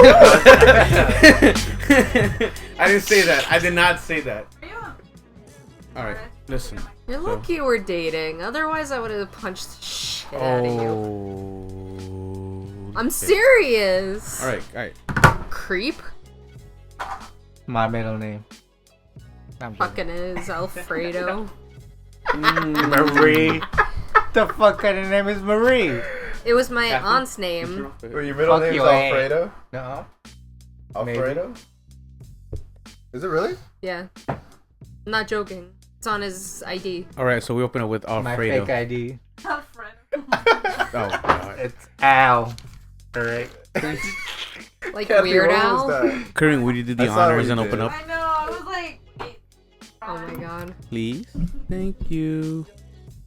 I didn't say that. I did not say that. All right, listen. You're lucky we're dating. Otherwise, I would have punched the shit out of you. I'm serious. All right. Creep. My middle name. Fucking is Alfredo. Marie. The fuck kind of name is Marie? It was my aunt's name. Wait, your middle name is Alfredo? No. Alfredo? Is it really? Yeah. I'm not joking. It's on his ID. All right, so we open it with Alfredo. My fake ID. Alfredo. Oh God. It's Al. Alright. Like Kathy, Weird what Al. was that? Kareem, would you do the I saw what honors you and did. open up, I know, I was like, wait. Oh my god. please? Thank you.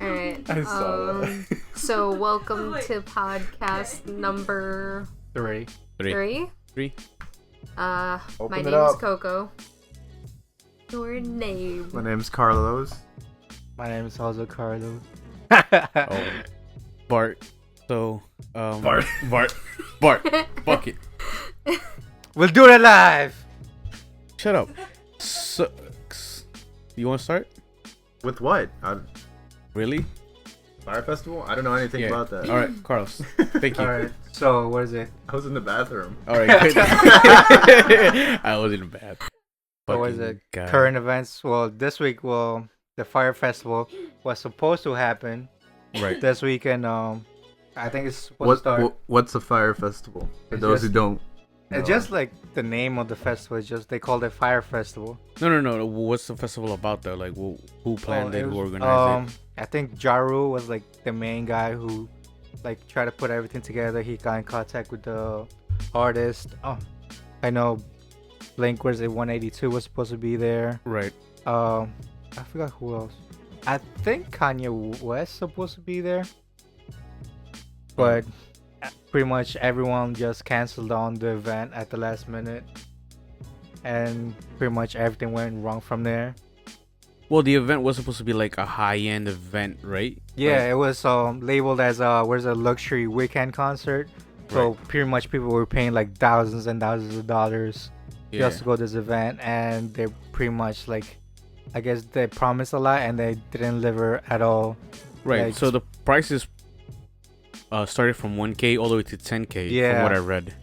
Alright. I saw that. So welcome to podcast number 3. 3. Three. My Open it name is up. Coco. Your name. My name's Carlos. My name is also Carlos. Oh, Bart. So, Bart. Fuck it. We'll do it live. Shut up. So, you want to start? With what? Really? Fire Festival? I don't know anything about that. All right, Carlos. Thank you. Alright, so what is it? I was in the bathroom. All right. Good. I was in bad. What was it? Current events. Well, this week, the Fyre Festival was supposed to happen Right. this weekend. I think it's supposed to start. What's a Fire Festival? For It's those who just- don't. It's just like the name of the festival. It's just they called it Fyre Festival. No. What's the festival about though? Like, who planned it? Who organized it? I think Jaru was like the main guy who like tried to put everything together. He got in contact with the artist. Oh, I know. Blink was it 182 was supposed to be there. Right. I forgot who else. I think Kanye West supposed to be there, but pretty much everyone just canceled on the event at the last minute, and pretty much everything went wrong from there. Well, the event was supposed to be like a high-end event, right? Yeah, Like, it was labeled as a luxury weekend concert. So Right. pretty much people were paying like thousands and thousands of dollars just to go to this event, and they pretty much like, I guess they promised a lot and they didn't deliver at all. Right. like- So the prices started from 1K all the way to 10K. Yeah. From what I read.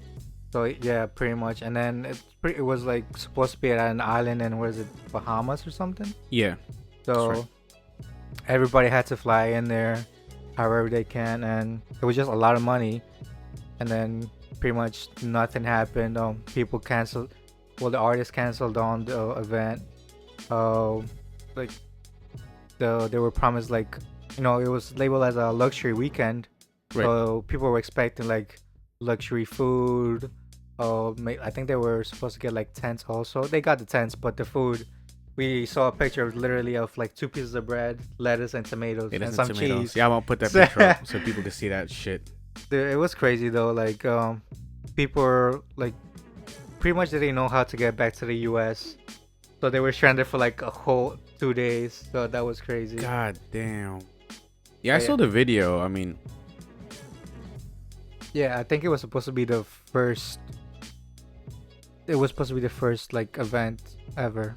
So yeah, pretty much, and then it was like supposed to be at an island in where is it, Bahamas or something. Yeah. So That's right. everybody had to fly in there, however they can, and it was just a lot of money. And then pretty much nothing happened. People canceled. Well, the artists canceled on the event. Like they were promised like, it was labeled as a luxury weekend. Right. So people were expecting like luxury food. I think they were supposed to get like tents also. They got the tents, but the food, we saw a picture literally of like 2 pieces of bread, lettuce, and tomatoes, It and is some tomatoes. cheese. Yeah, I'm gonna put that picture up so people can see that shit. Dude, it was crazy though. Like, people were like, pretty much they didn't know how to get back to the U.S., so they were stranded for like a whole 2 days. So that was crazy. God damn. Yeah, I Yeah. saw the video. I mean, Yeah, I think it was supposed to be the first. It was supposed to be the first like event ever.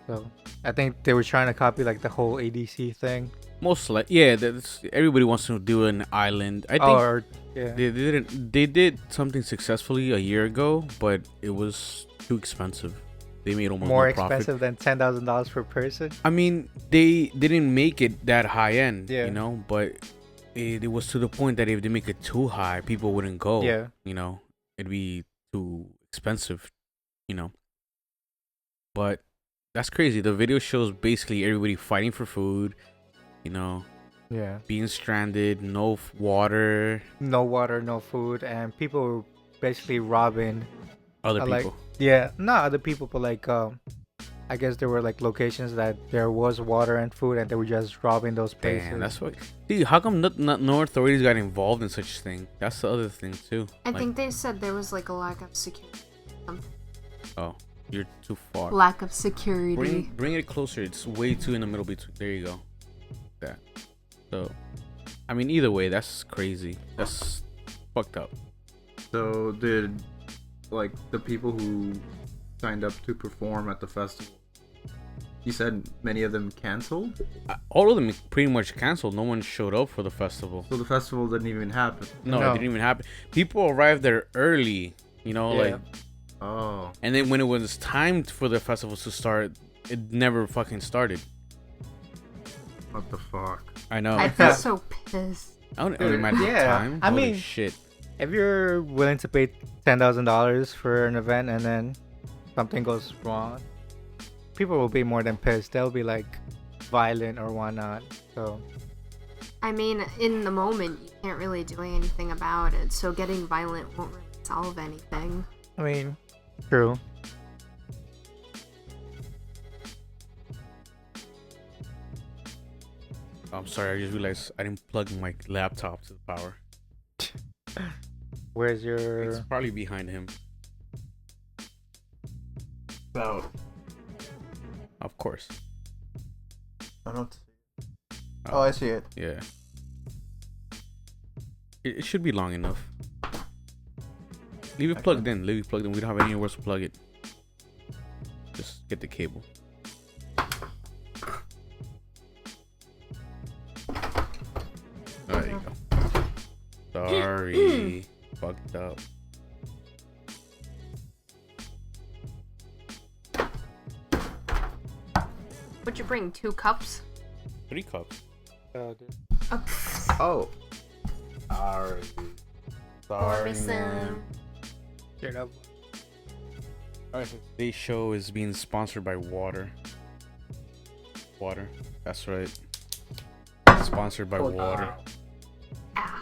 So I think they were trying to copy like the whole ADC thing. most like everybody wants to do an island. I think Yeah. they didn't. They did something successfully a year ago, but it was too expensive. They made almost More no profit. expensive than $10,000 per person. I mean, they didn't make it that high end, Yeah. but it was to the point that if they make it too high, people wouldn't go. Yeah. It'd be too expensive, But that's crazy. The video shows basically everybody fighting for food, Yeah. being stranded, no water, No water, no food, and people were basically robbing. other Like, people. yeah, not other people, but like I guess there were like locations that there was water and food, and they were just robbing those places. Damn, that's what. See, how come not no authorities got involved in such thing? That's the other thing too. I think they said there was like a lack of security. Oh, you're too far. Lack of security. Bring it closer. It's way too in the middle between. There you go. That. So, I mean, either way, that's crazy. That's fucked up. So did like the people who signed up to perform at the festival, you said many of them canceled? All of them pretty much canceled. No one showed up for the festival. So the festival didn't even happen. No, No. it didn't even happen. People arrived there early, like, Oh. and then when it was time for the festival to start, it never fucking started. What the fuck? I know. I'd be so pissed. I don't imagine the Yeah, time. I Holy mean- shit. If you're willing to pay $10,000 for an event and then something goes wrong, people will be more than pissed. They'll be like violent or whatnot. So I mean, in the moment, you can't really do anything about it, so getting violent won't really solve anything. I mean, true. I'm sorry. I just realized I didn't plug my laptop to the power. Where's It's your? probably behind him. So, Of course. I don't see it. Oh, I see it. Yeah. It should be long enough. Leave it plugged in. Leave it plugged in. We don't have anywhere else to plug it. Just get the cable. There you go. Sorry. Fucked up. Would you bring 2 cups? 3 cups. Oh. Sorry. Pour me some. Straight up. Alright, so today's show is being sponsored by water. Water. That's right. Sponsored by water. Ow.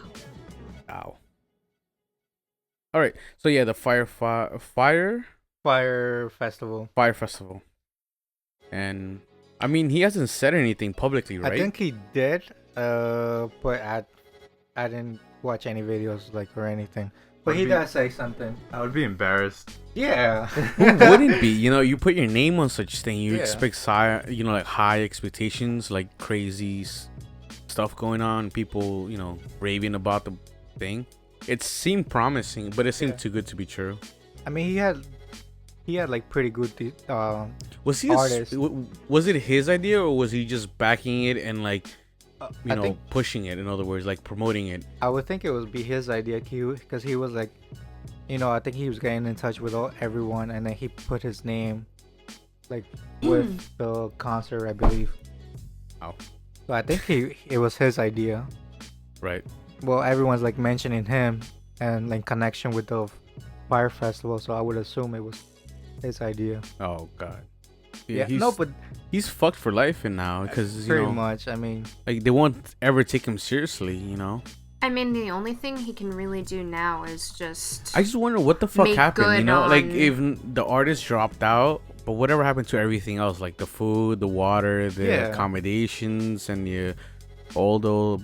Ow. Alright, so yeah, the Fyre Fyre Festival. And I mean, he hasn't said anything publicly, right? I think he did, but I didn't watch any videos like or anything. But he does say something. I would be embarrassed. Yeah. Who wouldn't be? You know, you put your name on such thing, you Yeah. expect like high expectations, like crazy stuff going on, people, raving about the thing. It seemed promising, but it seemed too good to be true. I mean, he had like pretty good Was he artist. was it his idea, or was he just backing it and like I think pushing it? In other words, like promoting it. I would think it would be his idea because he was like, I think he was getting in touch with everyone, and then he put his name like with the concert, I believe. Wow. So I think it was his idea. Right. Well, everyone's like mentioning him and like connection with the Fyre Festival, so I would assume it was his idea. Oh God. Yeah, he's, no, but he's fucked for life and now because pretty much. I mean, like they won't ever take him seriously. I mean, the only thing he can really do now is just... I just wonder what the fuck Make happened. good Like on- if the artist dropped out, but whatever happened to everything else, like the food, the water, the Yeah. accommodations, and all the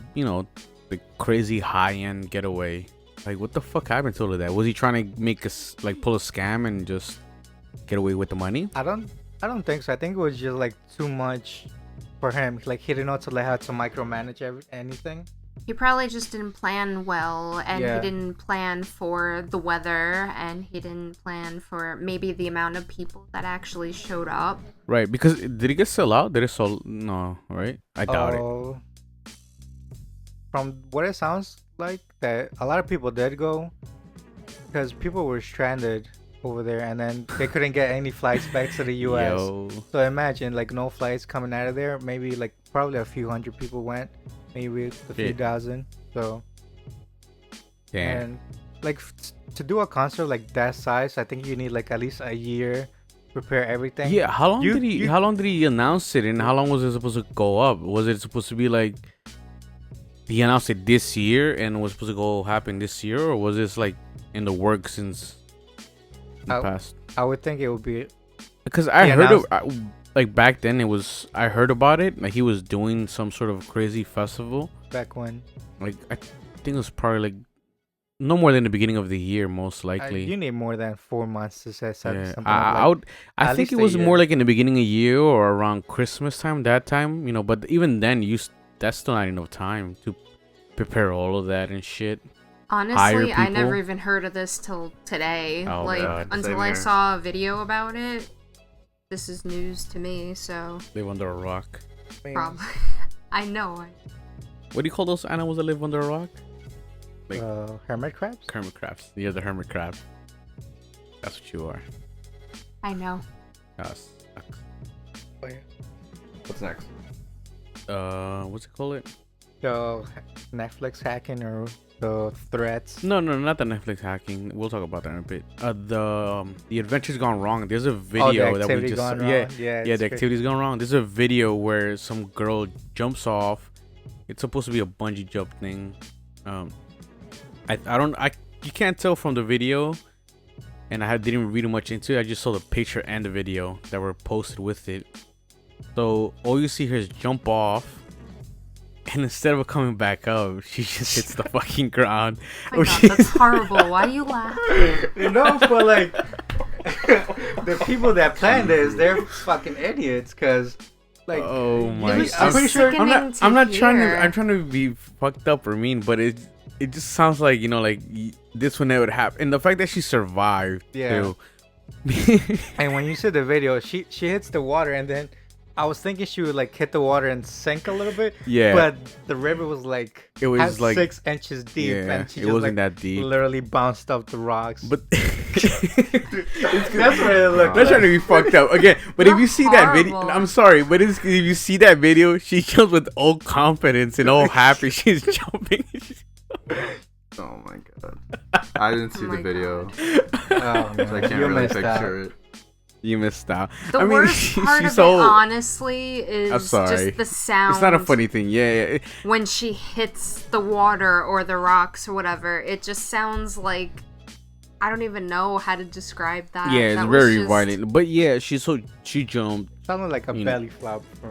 crazy high end getaway. Like what the fuck happened to all of that? Was he trying to make us like pull a scam and just get away with the money? I don't think so. I think it was just like too much for him. Like he didn't know to how to micromanage anything. He probably just didn't plan well, and Yeah. he didn't plan for the weather, and he didn't plan for maybe the amount of people that actually showed up. Right, because did it get sold out? Did it sold? No, right? I doubt it. Oh, from what it sounds like, that a lot of people did go because people were stranded over there, and then they couldn't get any flights back to the U.S. Yo. So imagine like no flights coming out of there. Maybe like probably a few hundred people went, maybe a few Yeah. dozen. So Damn. and like to do a concert like that size, I think you need like at least a year to prepare everything. Yeah, how long You- did he? you- How long did he announce it, and how long was it supposed to go up? Was it supposed to be like he announced it this year and was supposed to go happen this year, or was this like in the works since in the Oh. past? I would think it would be. Because I He heard of announced- like back then I heard about it, like he was doing some sort of crazy festival. Back when Like I think it was probably like no more than the beginning of the year, most likely. you need more than 4 months to set Yeah, something I up. would. I at think least it a was year. more like in the beginning of the year or around Christmas time. That time, But even then, that's still not enough time to prepare all of that and shit. Honestly, I people? never even heard of this till today. Oh, like, God. until Same I here. saw a video about it. This is news to me, so Live under a rock. probably. I know. What do you call those animals that live under a rock? Hermit crabs. Hermit crabs. You're the hermit crab. That's what you are. I know. Yes. What's next? What's it called? The Netflix hacking or the threats. No, not the Netflix hacking. We'll talk about that in a bit. The adventure's gone wrong. There's a video that we activity just gone yeah wrong? Yeah, the it's activity's gone wrong. There's a video where some girl jumps off. It's supposed to be a bungee jump thing. You can't tell from the video, and didn't read much into it. I just saw the picture and the video that were posted with it. So all you see her is jump off. And instead of coming back up, she just hits the fucking ground. Oh my God, that's horrible. Why are you laughing? No, but like the people that planned this, they're fucking idiots. Cause like, Oh my! was I'm pretty sure. sickening. I'm not to trying to. hear. I'm trying to be fucked up or mean, but it just sounds like this would never happen. And the fact that she survived. Yeah. Too. And when you see the video, she hits the water, and then I was thinking she would like hit the water and sink a little bit. Yeah. But the river was like It was like 6 inches deep, yeah, and she it just wasn't like that deep. literally bounced off the rocks. But that's what it looked not like. trying to be fucked up again. But if you see that video, Horrible. I'm sorry, but if you see that video, she jumps with all confidence and all happy. She's jumping. Oh my god. I didn't see Oh the my video, God. Oh, so I man. can't You really missed picture out. it. You missed out. The I mean, worst part she's of so. it, honestly, is I'm sorry. just the sound. It's not a funny thing. Yeah. When she hits the water or the rocks or whatever, it just sounds like I don't even know how to describe that. Yeah, it's That was very just- violent. But yeah, she jumped. Sounded like a You know. belly flop. Oh,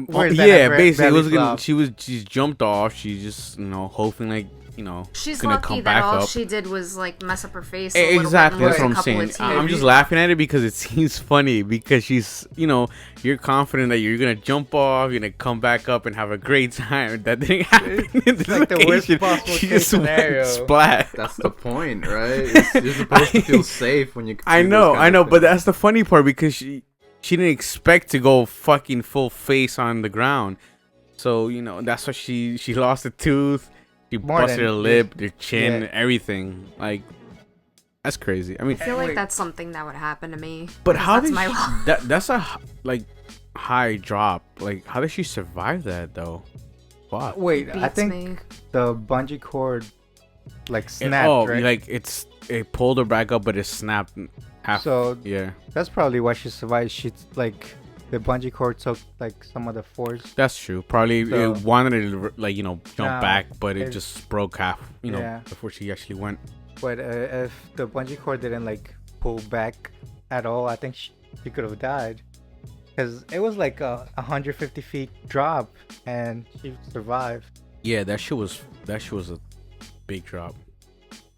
Where's that yeah, at, basically, it belly was gonna, flop? she's jumped off. She just hoping She's gonna lucky come that back all up. she did was like mess up her face. A little Exactly, bit and that's lose what a I'm couple saying. of I'm teeth. just laughing at it because it seems funny because she's you're confident that you're gonna jump off, you're gonna come back up and have a great time. That didn't happen. In this like the worst occasion. possible She case just went scenario. splat. That's the point, right? You're supposed to feel safe when you. I do know, those kind of but things. that's the funny part because she didn't expect to go fucking full face on the ground. So that's why she lost a tooth, she More busted than- her lip, her chin, yeah. everything. Like that's crazy. I mean, I feel like Wait. that's something that would happen to me. but because how that's did my she, that's a high drop? Like how did she survive that though? Fuck. Wait, I beats think me. the bungee cord like It- snapped, right? like it pulled her back up, but it snapped half. So yeah, that's probably why she survived. She like the bungee cord took like some of the force. that's true. Probably So- it wanted to jump Nah, back, but it it- just broke half. Yeah. Before she actually went. But if the bungee cord didn't like pull back at all, I think she could have died. Because it was like a 150 feet drop, and she survived. Yeah, that shit was a big drop.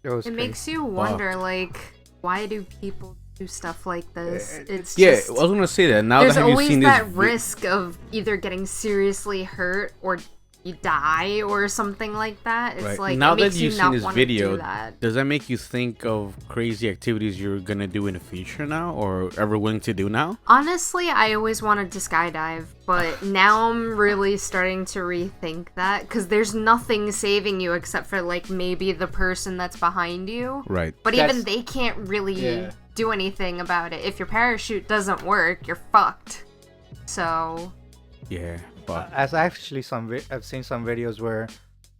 It was It crazy. makes you wonder, like, why do people do stuff like this? It's Yeah, just, I was gonna say that. Now there's that have you always seen that this? risk of either getting seriously hurt or you die or something like that. It's Right. like Now it makes that you you've seen not this want video, to do that. does that make you think of crazy activities you're gonna do in the future now, or ever willing to do now? Honestly, I always wanted to skydive, but now I'm really starting to rethink that because there's nothing saving you except for like maybe the person that's behind you. Right. But That's- even they can't really Yeah. do anything about it. If your parachute doesn't work, you're fucked. So, Yeah. Fuck. As actually I've seen some videos where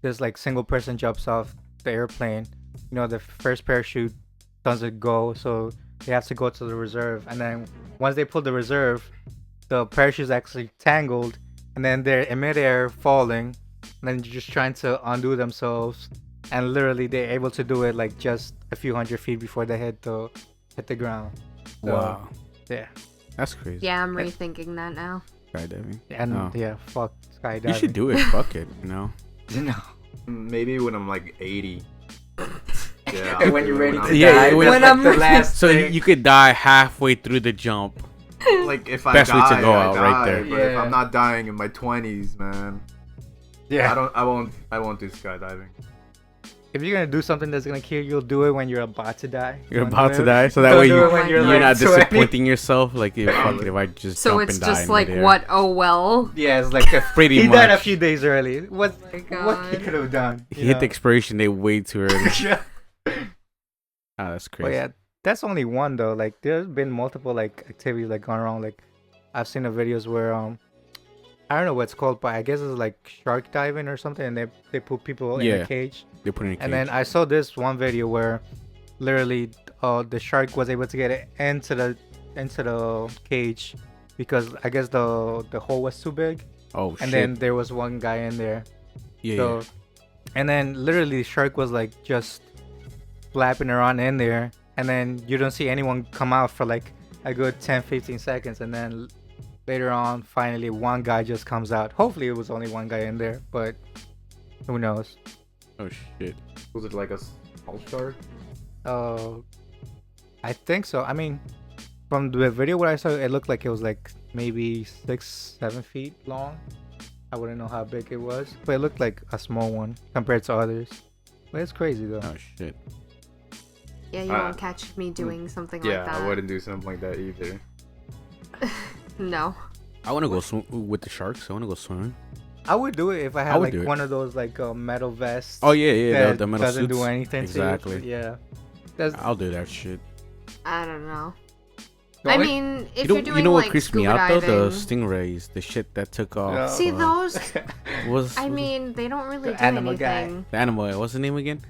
this like single person jumps off the airplane. The first parachute doesn't go, so they have to go to the reserve. And then once they pull the reserve, the parachute's actually tangled, and then they're in midair falling, and then just trying to undo themselves. And literally, they're able to do it like just a few hundred feet before they hit the ground. So, Wow. Yeah. That's crazy. yeah, I'm rethinking that now. Skydiving. And No. yeah, fuck skydiving. You should do it. Fuck it. No. Maybe when I'm like 80. Yeah. And when you're ready to Yeah, die, when that's I'm- like the last So thing. you could die halfway through the jump. like if I Best way die, to go I out die, right there. But if Yeah. I'm not dying in my 20s, man, Yeah. I won't do skydiving. if you're gonna do something that's gonna kill you, you'll do it when you're about to die. You're Don't about do to it- die, so that don't way do you, it when you're, you're like, not 20. disappointing yourself. Like, fuck it, if I just So jump it's and die just in like, midair. what? Oh well. Yeah, it's like Pretty he died a much. few days early. What my what he God. could have done? He hit the expiration date way too early. Yeah. Ah, that's But crazy. yeah, that's only one though. Like there's been multiple like activities like going around. Like I've seen the videos where I don't know what it's called, but I guess it's like shark diving or something, and they put people in Yeah. a cage. They put it in a cage. And then I saw this one video where literally the shark was able to get it into the cage because I guess the hole was too big, oh and shit. then there was one guy in there. yeah, So, and then literally the shark was like just flapping around in there, and then you don't see anyone come out for like a good 10-15 seconds, and then later on finally one guy just comes out. Hopefully it was only one guy in there, but who knows. Oh shit. Was it like a small shark? I think so. I mean, from the video what I saw, it looked like it was like maybe 6-7 feet long. I wouldn't know how big it was, but it looked like a small one compared to others. But it's crazy though. Oh shit. Yeah, you won't catch me doing something Yeah, like that. I wouldn't do something like that either. No. I want to go swim with the sharks. I want to go swimming. I would do it if I I had would like do it. one of those like metal vests. Oh yeah, that the metal doesn't suits. do anything Exactly. to you. Yeah. That's I'll do that shit. I don't know. the I only- mean, if you you're know, doing you know what like creeps me scuba out though? The diving- stingrays, the shit that took off. Yeah. See those? Was I mean, they don't really The do animal guy. anything. the animal? What's the name again?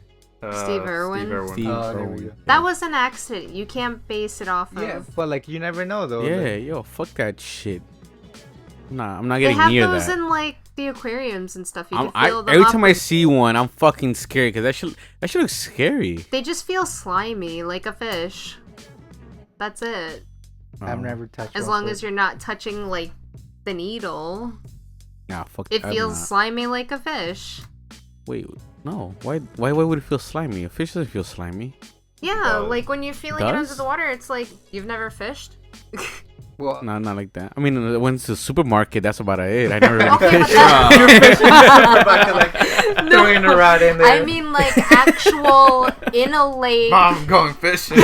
Steve Irwin? Steve Oh, there we Irwin. go. That was an accident. You can't base it off yeah, of. but like you never know though. Yeah, Like, yo, fuck that shit. Nah, I'm not They getting have near those that. in like the aquariums and stuff. You I'm- can fill them every up time I and- see one, I'm fucking scared because that shit looks scary. They just feel slimy, like a fish. That's it. I've Oh. never touched. As one long for- as you're not touching like the needle, Nah, fuck. it I'm feels not. slimy like a fish. Wait, no. Why would it feel slimy? A fish doesn't feel slimy. Yeah, does. like when you're feeling it under Does? the water, it's like you've never fished. Well, No, not like that. I mean, when it's the supermarket, that's about it. I never really Okay, but fish. that- throwing the rod in there. I mean, like actual in a lake. Mom, I'm going fishing.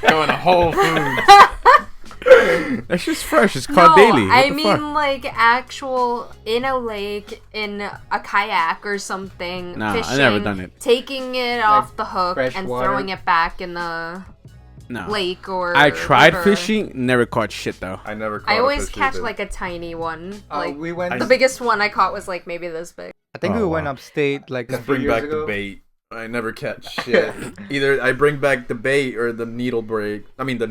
Going to Whole Foods. That's just fresh. It's caught No, daily. What I the mean fuck? like actual in a lake in a kayak or something. Nah, I've fishing, never done it. Taking it off the hook fresh and water? throwing it back in the No. lake or. I tried river. fishing, never caught shit though. I never caught I a always fish catch either. like a tiny one. Like we went. the biggest one I caught was like maybe this big. I think we Oh, went wow. upstate like a Just few bring years back ago. the bait. I never catch shit. Either I bring back the bait or the needle break. I mean the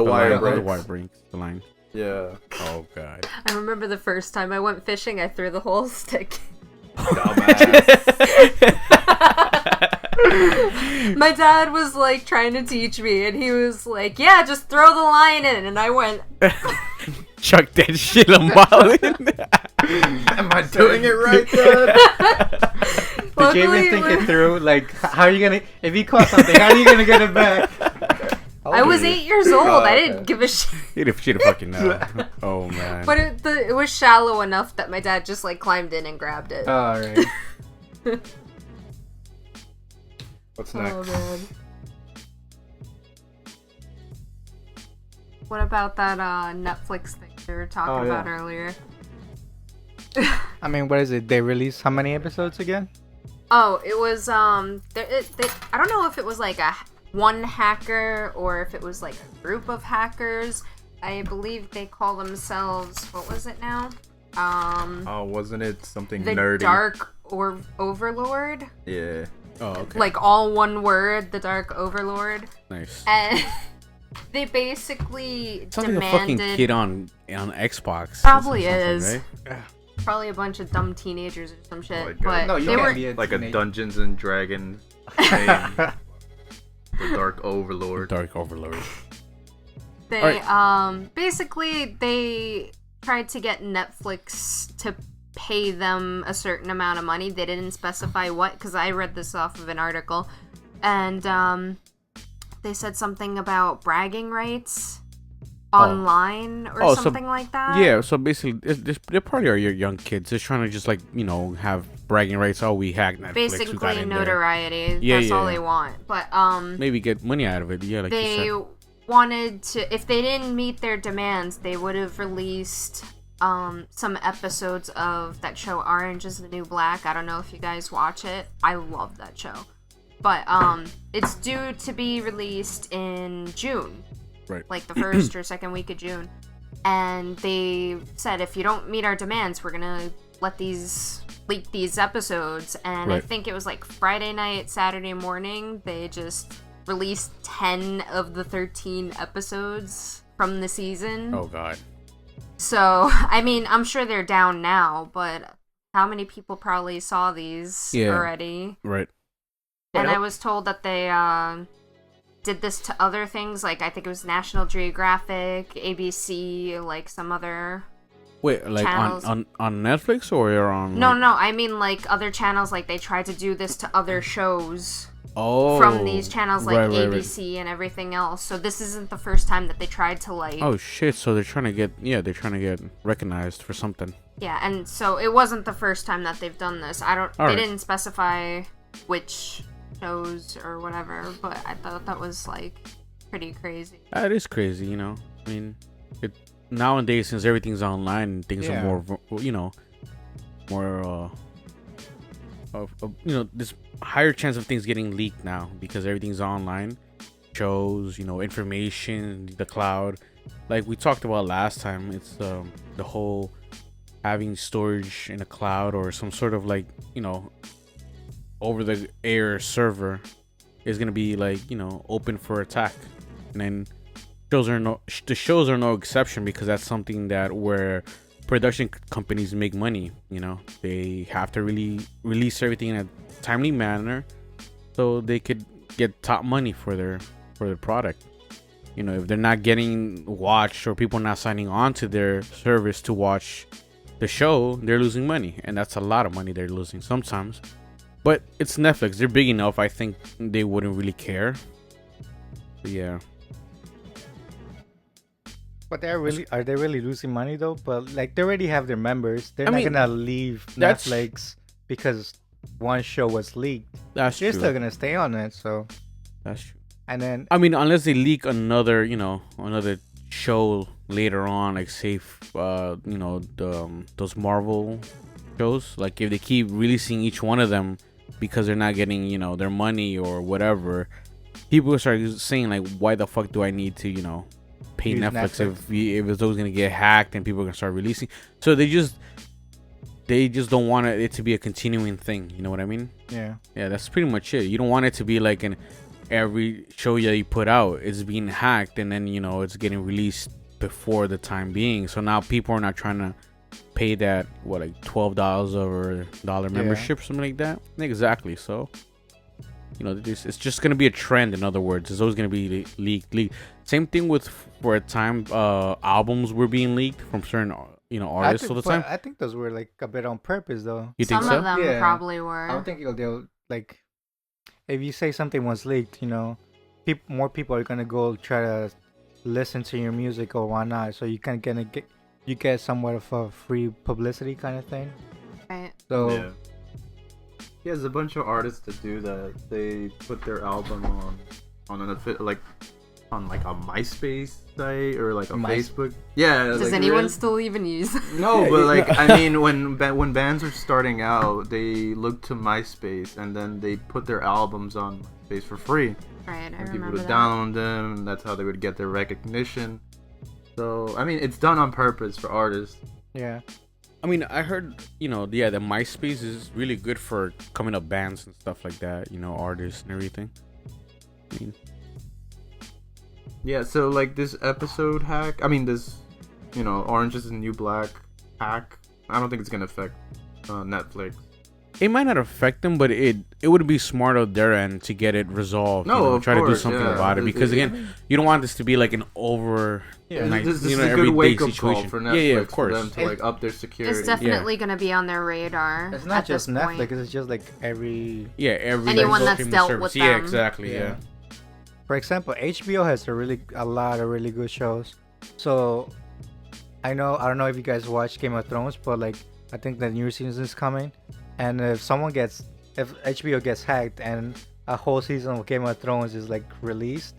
wire line, break. the wire breaks. The line. Yeah. Oh god. I remember the first time I went fishing, I threw the whole stick. Dumbass. My dad was like trying to teach me, and he was like, "Yeah, just throw the line in," and I went, Chuck that shit a mile in. Am I doing it right, Dad? Did you even think it through? Like, how are you gonna? If you caught something, how are you gonna get it back? I was 8 years old. I didn't okay. give a shit. She'd have fucking know. Oh man. But it was shallow enough that my dad just like climbed in and grabbed it. All right. What's Oh next? man. What about that Netflix thing we were talking Oh, yeah. about earlier? I mean, what is it? They released how many episodes again? Oh, it was I don't know if it was like one hacker or if it was like a group of hackers. I believe they call themselves, what was it now? Oh, wasn't it something The nerdy? Dark or Overlord? Yeah. Oh okay. Like all one word, the Dark Overlord. nice. And they basically Sounds like a demanded fucking kid on Xbox. Probably or something, is. right? probably a bunch of dumb teenagers or some shit. my God. but No, you they can't were be a Like a teenager. Dungeons and Dragons game. The Dark Overlord. Dark Overlord. they basically they tried to get Netflix to pay them a certain amount of money. They didn't specify what, because I read this off of an article, and they said something about bragging rights. online or Oh, so- something like that. Yeah, so basically, they probably are your young kids. They're trying to just like have bragging rights. Oh, we hacked Netflix. We got Basically in there. notoriety. Yeah, That's all yeah. they want. But Maybe get money out of it. Yeah, like you they said. wanted to. If they didn't meet their demands, they would have released some episodes of that show Orange is the New Black. I don't know if you guys watch it. I love that show. But it's due to be released in June. Right. Like the first or second week of June. And they said if you don't meet our demands, we're gonna leak these episodes. And I Right. think it was like Friday night, Saturday morning, they just released 10 of the 13 episodes from the season. Oh God. So, I mean, I'm sure they're down now, but how many people probably saw these already? Right. And I was told that they did this to other things, like I think it was National Geographic, ABC, like some other... Wait, like channels. on Netflix or you're on? No, like... no, I mean like other channels, like they tried to do this to other shows Oh. from these channels, like right, ABC and everything else. So this isn't the first time that they tried to like... Oh shit! So they're trying to get recognized for something. Yeah, and so it wasn't the first time that they've done this. They right. didn't specify which shows or whatever, but I thought that was like pretty crazy. That is crazy, I mean, nowadays since everything's online, things are more, more, this higher chance of things getting leaked now because everything's online. Shows, information, the cloud. Like we talked about last time, it's the whole having storage in a cloud or some sort of like, over the air server is gonna be like open for attack, and then the shows are no exception because that's something that where production companies make money. They have to really release everything in a timely manner so they could get top money for their product. If they're not getting watched or people not signing on to their service to watch the show, they're losing money, and that's a lot of money they're losing sometimes. But it's Netflix. They're big enough. I think they wouldn't really care. But yeah. But are they really losing money though? But like they already have their members. They're I not mean, gonna leave Netflix because one show was leaked. That's They're true. still gonna stay on it. So. That's true. And then. I mean, unless they leak another show later on, like say, those Marvel shows. Like if they keep releasing each one of them because they're not getting their money or whatever, people start saying like, why the fuck do I need to pay Netflix if it's always gonna get hacked and people are gonna start releasing? So they just don't want it to be a continuing thing. You know what I mean? Yeah. Yeah, that's pretty much it. You don't want it to be like every show that you put out is being hacked and then it's getting released before the time being. So now people are not trying to pay that like $12 or $1 membership or something like that. Exactly. So it's just gonna be a trend. In other words, it's always gonna be leaked. Same thing with for a time albums were being leaked from certain artists all the time. I think those were like a bit on purpose though. You think Some so? of them Yeah. probably were. I don't think they'll like if you say something was leaked, more people are gonna go try to listen to your music or whatnot, so you can get somewhat of a free publicity kind of thing. Right. So Yeah, there's a bunch of artists that do that. They put their album on a MySpace site or like a Facebook. Yeah. Does like, anyone still even use? No, but like I mean, when bands are starting out, they look to MySpace and then they put their albums on MySpace for free. Right, I And people remember would that. download them. And that's how they would get their recognition. So I mean, it's done on purpose for artists. yeah. I mean, I heard, the MySpace is really good for coming up bands and stuff like that, artists and everything. I mean, Yeah, so like this episode hack, I mean this, Orange is the New Black hack, I don't think it's gonna affect Netflix. it might not affect them, but it would be smart on their end to get it resolved. No, of try to do course, something yeah. about it because again, you don't want this to be like an over. This is a everyday good wake up situation. call for Netflix. Yeah, of course. For them to like up their security. It's definitely going to be on their radar. It's not at just this Netflix. point. It's just like every. Yeah, every Anyone that's streaming dealt service. with Yeah, them. exactly. Yeah. For example, HBO has a lot of really good shows. So I don't know if you guys watch Game of Thrones, but like I think the new season is coming, and if HBO gets hacked and a whole season of Game of Thrones is like released,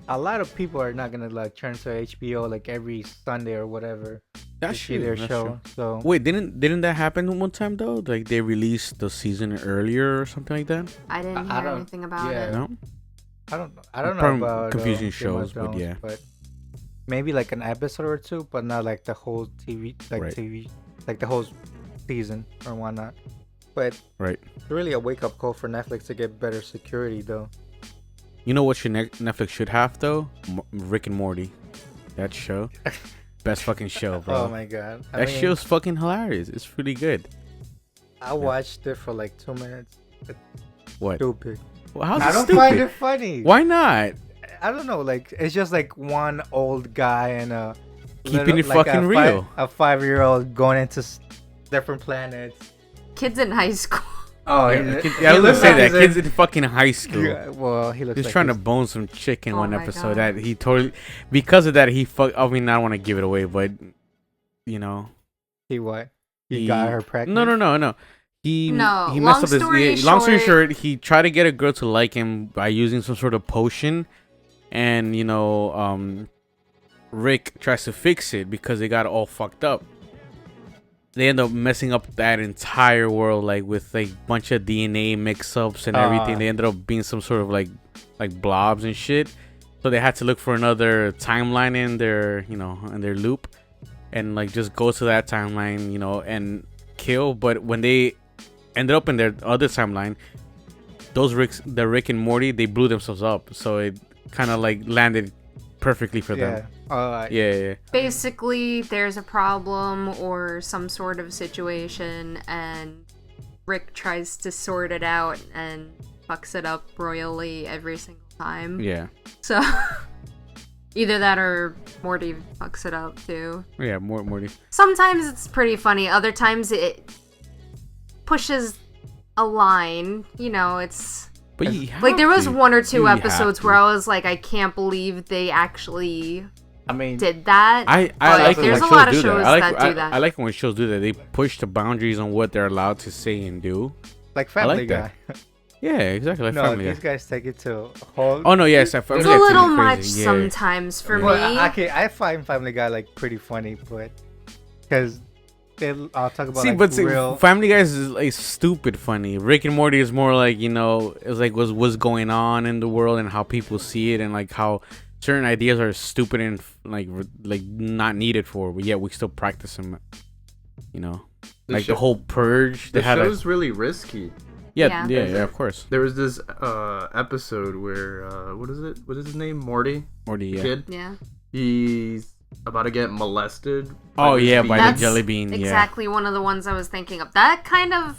a lot of people are not gonna like turn to HBO like every Sunday or whatever to see their show. True. So Wait, didn't that happen one time though? Like they released the season earlier or something like that? I didn't I hear don't- anything about yeah. it. No. I don't know Probably about confusing Game shows, of but Thrones, yeah. but maybe like an episode or two, but not like the whole TV, Right. like the whole season or whatnot. But Right. it's really a wake up call for Netflix to get better security, though. You know what your Netflix should have though? Rick and Morty. That show. Best fucking show, bro. Oh my god, That show's fucking hilarious. It's pretty good. I watched it for like 2 minutes. What? Stupid. Well, how's I it don't stupid? find it funny. Why not? I don't know. Like it's just like one old guy and a Keeping it like fucking a real. A 5-year-old going into different planets. Kids in high school. Oh, I was gonna say that. Kids in fucking high school. Yeah, well, he looks He's like trying to he's- bone some chick in Oh one my episode God. that he totally, because of that, he I mean, I don't want to give it away, but you know, He what? He got her pregnant. no. He No, he long messed up story his. Long story short- short, he tried to get a girl to like him by using some sort of potion, and Rick tries to fix it because they got all fucked up. They end up messing up that entire world, like with like bunch of DNA mix-ups and everything. They ended up being some sort of like blobs and shit. So they had to look for another timeline in their loop, and like just go to that timeline, and kill. But when they ended up in their other timeline, the Rick and Morty, they blew themselves up. So it kind of like landed perfectly for them. Yeah. Basically, there's a problem or some sort of situation, and Rick tries to sort it out and fucks it up royally every single time. Yeah. So, either that or Morty fucks it up too. Yeah, Morty. Sometimes it's pretty funny. Other times it pushes a line. It's But you have like there was to. one or two You have episodes to. where I was like, I can't believe they actually I mean, did that. I But like it there's when a lot of shows do shows that. that do that. I like when shows do that. They push the boundaries on what they're allowed to say and do. like Family like that. Guy. Yeah, exactly. Like No, Family Guy. these guys take it to a whole. Oh no, yes, it's Family a Guy is little crazy. much Yeah. sometimes for Well, me. okay, I find Family Guy like pretty funny, but because I'll talk about See, like, but see, real. Family Guy is like stupid funny. Rick and Morty is more like it's like what's going on in the world and how people see it and like how certain ideas are stupid and like not needed for, but yet we still practice them. Like the whole purge. The They had show's really risky. yeah, Yeah. of course. There was this episode where what is it? What is his name? Morty. Morty, yeah. Kid. Yeah. He's about to get molested. Oh this yeah, bee. by That's the jelly bean. exactly one of the ones I was thinking of. That kind of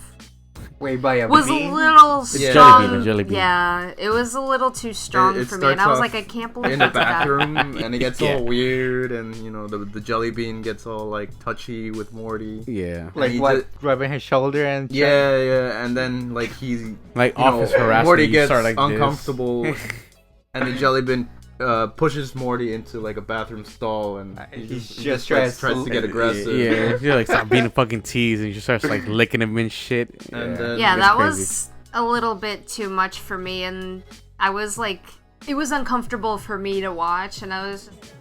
Wait, by a was bee? a little Yeah. strong. Jelly bean. Yeah, it was a little too strong It for me, and I was starts like, I can't believe in the they did that. bathroom, and it gets Yeah. all weird, and the jelly bean gets all like touchy with Morty. Yeah. Like he what? just- Rubbing his shoulder and Yeah, and then like he's Like office harassment. Morty you gets start like uncomfortable, and the jelly bean pushes Morty into like a bathroom stall, and he just tries to get aggressive. Yeah, you're like stop being a fucking tease, and she starts like licking him and shit. And then Yeah, It's that crazy. was a little bit too much for me, and I was like, it was uncomfortable for me to watch, and I was just,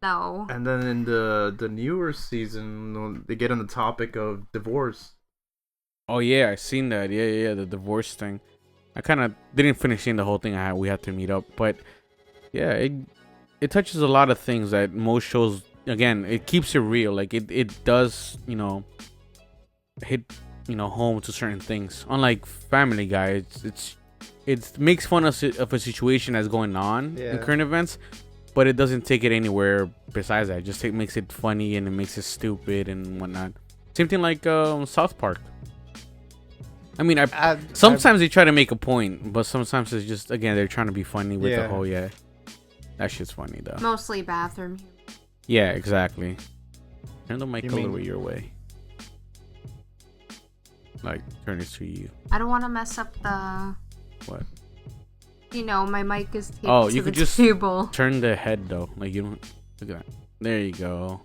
no. And then in the newer season, they get on the topic of divorce. Oh yeah, I seen that. Yeah, the divorce thing. I kind of didn't finish seeing the whole thing. We had to meet up, but yeah, it touches a lot of things that most shows. Again, it keeps it real. Like it does, hit home to certain things. Unlike Family Guy, it makes fun of a situation that's going on in current events, but it doesn't take it anywhere besides that. It just makes it funny and it makes it stupid and whatnot. Same thing like South Park. I mean, sometimes they try to make a point, but sometimes it's just they're trying to be funny with the whole that shit's funny though. Mostly bathroom. Yeah, exactly. Turn the mic You a little mean- bit your way. Like turn it to you. I don't want to mess up the. What? My mic is taped Oh, to you the could just table. turn the head though. Like you don't. Look at that. There you go.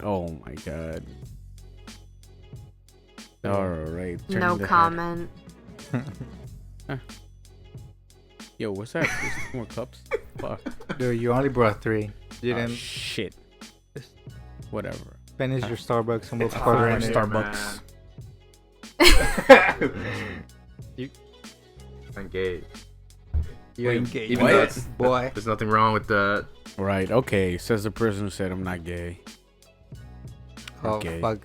Oh my god. All right. No comment. Yo, what's that? There's 2 more cups. Fuck. Dude, you only brought 3. You Oh, didn't shit. Whatever. finish your Starbucks and we'll It's put her in Starbucks. there. You Engaged. you engaged. Even though it's, boy. there's nothing wrong with that. Right. Okay. Says the person who said I'm not gay. Oh Okay. fuck.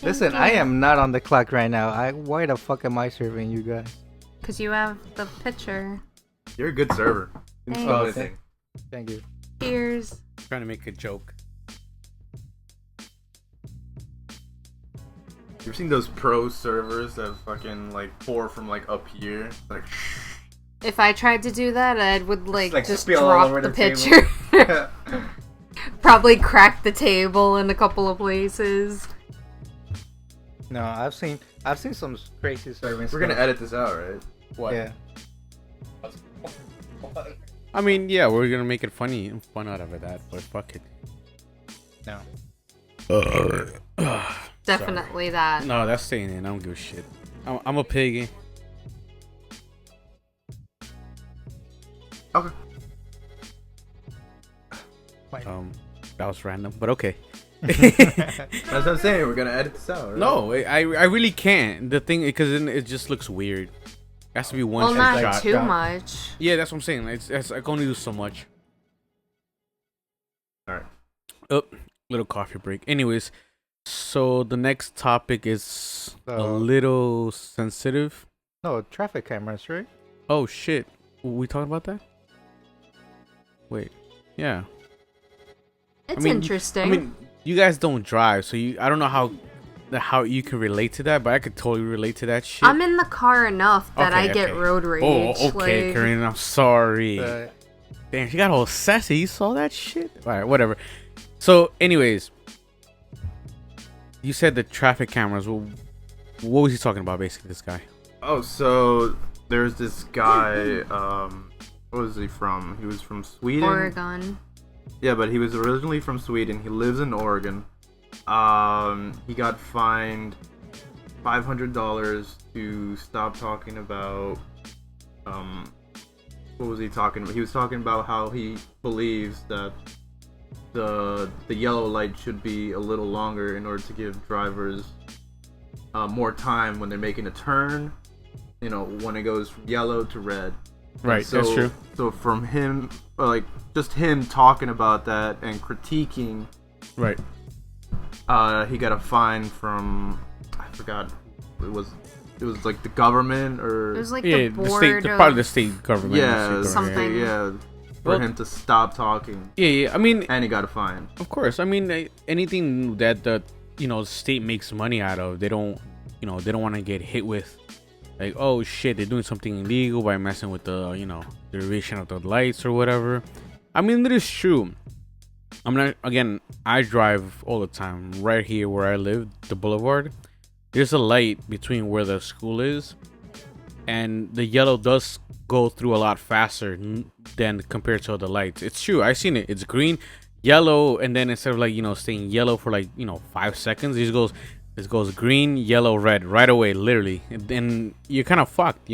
Listen, I am not on the clock right now. Why the fuck am I serving you guys? Because you have the picture. You're a good server. You Thanks. install Oh, anything. Thank you. Cheers. Trying to make a joke. You ever seen those pro servers that fucking like pour from like up here? Like, If I tried to do that, I would like just spill all drop over the table. picture. Probably crack the table in a couple of places. No, I've seen some crazy servings. we're gonna edit this out, right? What? Yeah. I mean, yeah, we're gonna make it funny and fun out of that, but fuck it. No. Definitely that. No, that's staying in. I don't give a shit. I'm a piggy. Okay. That was random, but okay. That's what I'm saying. We're gonna edit this out. Right? No, I really can't. The thing, because then it just looks weird. It has to be one Well, not shot. too much. Yeah, that's what I'm saying. It's I can only do so much. All right. Oh, little coffee break. Anyways, so the next topic is a little sensitive. No, traffic cameras, right? Oh shit, we talking about that? Wait, yeah. It's mean, interesting. I mean, you guys don't drive, so I don't know how you can relate to that, but I could totally relate to that shit. I'm in the car enough that Okay, I get okay. road rage. Oh, okay, like, Karina, I'm sorry. Uh, Damn, she got all sassy. You saw that shit? Alright, whatever. So, anyways, you said the traffic cameras. Well, what was he talking about, basically, this guy? Oh, so there's this guy. What was he from? He was from Sweden. Oregon. Yeah, but he was originally from Sweden. He lives in Oregon. He got fined $500 to stop talking about. What was he talking about? He was talking about how he believes that the yellow light should be a little longer in order to give drivers more time when they're making a turn. You know, when it goes from yellow to red. Right, So, that's true. So from him, like just him talking about that and critiquing, Right. he got a fine from, I forgot, it was like the government or It was like Yeah, the the board state, of... probably the state government. yeah, the state government, something. yeah, for Well- him to stop talking, Yeah, I mean, and he got a fine. of course. I mean, anything that the state makes money out of, they don't want to get hit with. Like, oh shit, they're doing something illegal by messing with the duration of the lights or whatever. I mean, that is true. I drive all the time right here where I live, the boulevard. There's a light between where the school is, and the yellow does go through a lot faster than compared to other lights. It's true. I've seen it. It's green, yellow, and then instead of staying yellow for 5 seconds, it goes green, yellow, red right away, literally. And you're kind of fucked,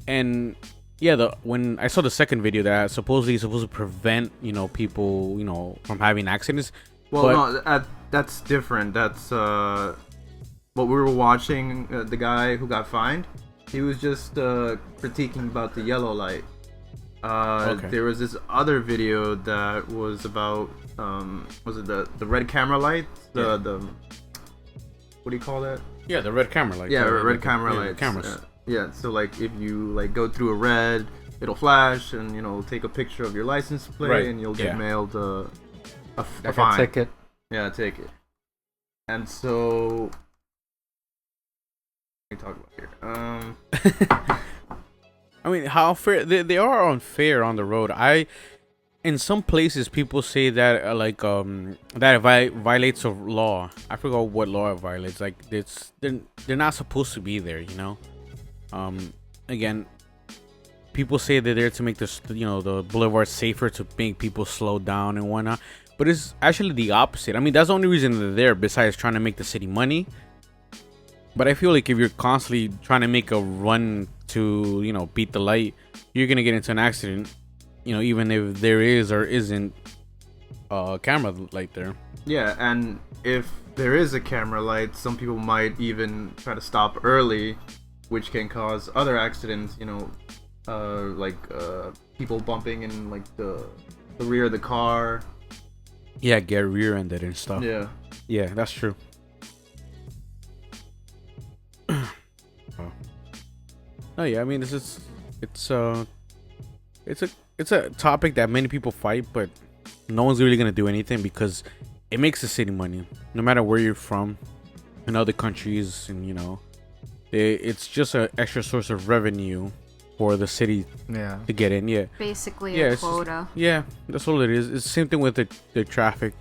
And yeah, when I saw the second video that supposedly is supposed to prevent people from having accidents. Well, but, no, that's different. That's what we were watching. The guy who got fined, he was just critiquing about the yellow light. Okay. There was this other video that was about was it the red camera light? The what do you call that? Yeah, the red camera lights. Yeah, red camera lights. Cameras. Yeah, so like if you go through a red, it'll flash and take a picture of your license plate, Right, and you'll get yeah. mailed a like a fine. ticket. Yeah, a ticket. And so, what are we talking about here? I mean, how fair they are unfair on the road. In some places, people say that that it violates a law. I forgot what law it violates. Like they're not supposed to be there. Again, people say they're there to make this, the boulevard safer, to make people slow down and whatnot. But it's actually the opposite. I mean, that's the only reason they're there, besides trying to make the city money. But I feel like if you're constantly trying to make a run to, beat the light, you're gonna get into an accident. Even if there is or isn't a camera light there. Yeah, and if there is a camera light, some people might even try to stop early, which can cause other accidents. Like people bumping in like the rear of the car. Yeah, get rear-ended and stuff. Yeah, that's true. Oh yeah, I mean, it's a topic that many people fight, but no one's really gonna do anything because it makes the city money, no matter where you're from, in other countries, and it's just an extra source of revenue for the city to get in. Yeah, basically a quota. That's all it is. It's the same thing with the traffic,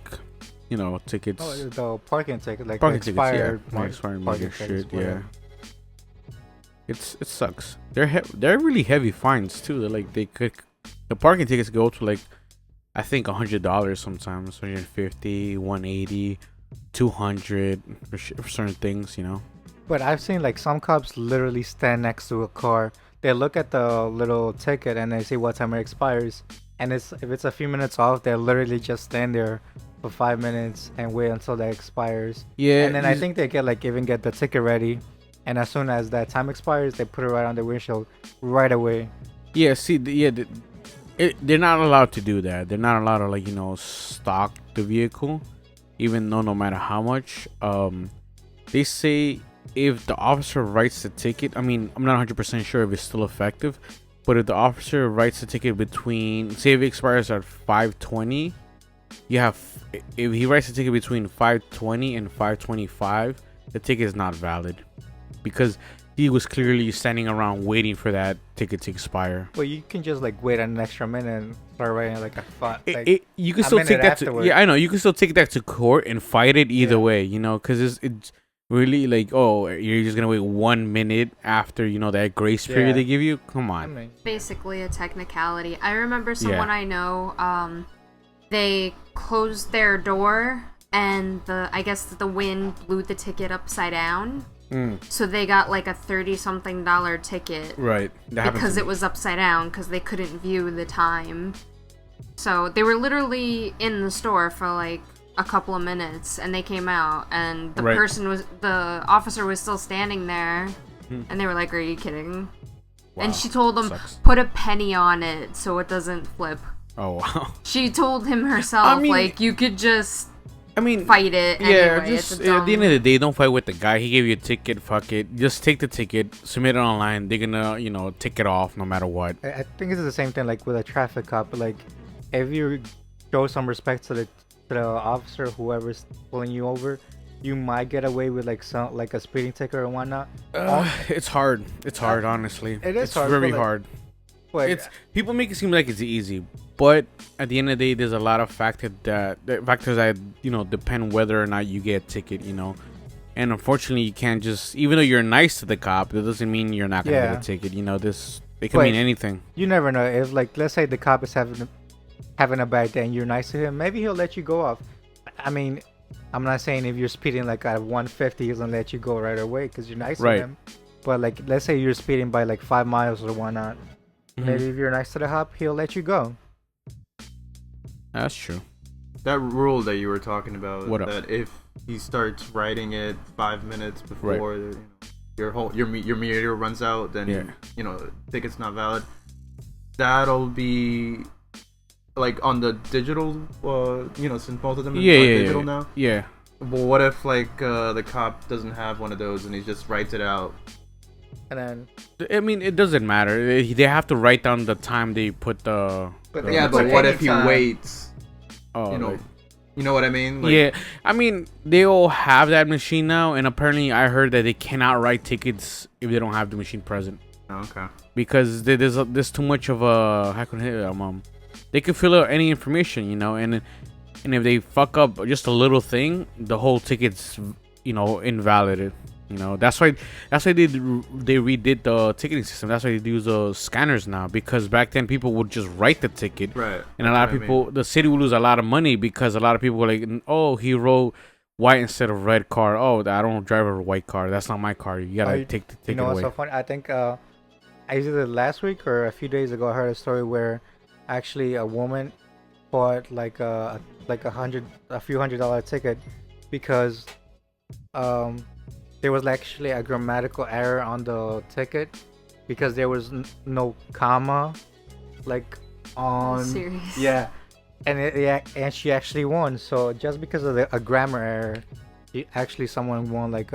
tickets. Oh, the parking ticket, like parking expired, tickets, expired parking shit. tickets, whatever. It sucks. They're really heavy fines too. The parking tickets go to like, I think $100 sometimes, 150, 180, 200 for certain things, But I've seen like some cops literally stand next to a car. They look at the little ticket and they see what time it expires. And if it's a few minutes off, they literally just stand there for 5 minutes and wait until that expires. Yeah. And then I think they even get the ticket ready. And as soon as that time expires, they put it right on the windshield right away. Yeah, see, they're not allowed to do that. They're not allowed to stock the vehicle, even though no matter how much. They say if the officer writes the ticket, I mean, I'm not 100% sure if it's still effective, but if the officer writes the ticket between, say if it expires at 5:20, if he writes the ticket between 5:20 and 5:25, the ticket is not valid because he was clearly standing around waiting for that ticket to expire. Well, you can just wait an extra minute and start writing like a font. You can still take that to, I know, you can still take that to court and fight it either way, because it's really you're just gonna wait 1 minute after that grace period they give you. Come on. Basically a technicality. I remember someone I know, they closed their door and I guess the wind blew the ticket upside down. So they got like a $30-something ticket. Right. Because it was upside down because they couldn't view the time. So they were literally in the store for like a couple of minutes and they came out and the officer was still standing there and they were like, "Are you kidding?" Wow. And she told them, "Put a penny on it so it doesn't flip." Oh wow. She told him herself, you could just fight it anyway. Just at the end of the day, don't fight with the guy. He gave you a ticket. Fuck it. Just take the ticket, submit it online. They're gonna, take it off no matter what. I think it's the same thing like with a traffic cop. Like, if you show some respect to the officer, whoever's pulling you over, you might get away with like a speeding ticket or whatnot. It's hard. It's hard, honestly. It's hard, very hard. It's people make it seem like it's easy, but at the end of the day, there's a lot of factors that depend whether or not you get a ticket. And unfortunately, you can't just, even though you're nice to the cop, that doesn't mean you're not gonna get a ticket. It can mean anything. You never know. If let's say the cop is having a bad day and you're nice to him, maybe he'll let you go off. I mean, I'm not saying if you're speeding like at 150, he's gonna let you go right away because you're nice to him. But let's say you're speeding by 5 miles or whatnot. Maybe if you're nice to the cop, he'll let you go. That's true. That rule that you were talking about, that if he starts writing it 5 minutes before your meter runs out, then ticket's not valid. That'll be on the digital, since both of them are digital now. Yeah. Well, what if the cop doesn't have one of those and he just writes it out? And then, I mean, it doesn't matter. They have to write down the time they put the. But what if he waits? Oh, you know what I mean? I mean, they all have that machine now, and apparently, I heard that they cannot write tickets if they don't have the machine present. Oh, okay. Because there's too much of a they can fill out any information, and if they fuck up just a little thing, the whole ticket's invalidated. You know, that's why they redid the ticketing system. That's why they use those scanners now, because back then people would just write the ticket, Right. and a lot of people, the city would lose a lot of money because a lot of people were like, oh, he wrote white instead of red car. Oh, I don't drive a white car. That's not my car. You gotta take the ticket You know what's away. so funny? I think either last week or a few days ago, I heard a story where actually a woman bought like a few $100 ticket because there was actually a grammatical error on the ticket because there was no comma like on Serious? yeah, and she actually won. So just because of a grammar error, someone won like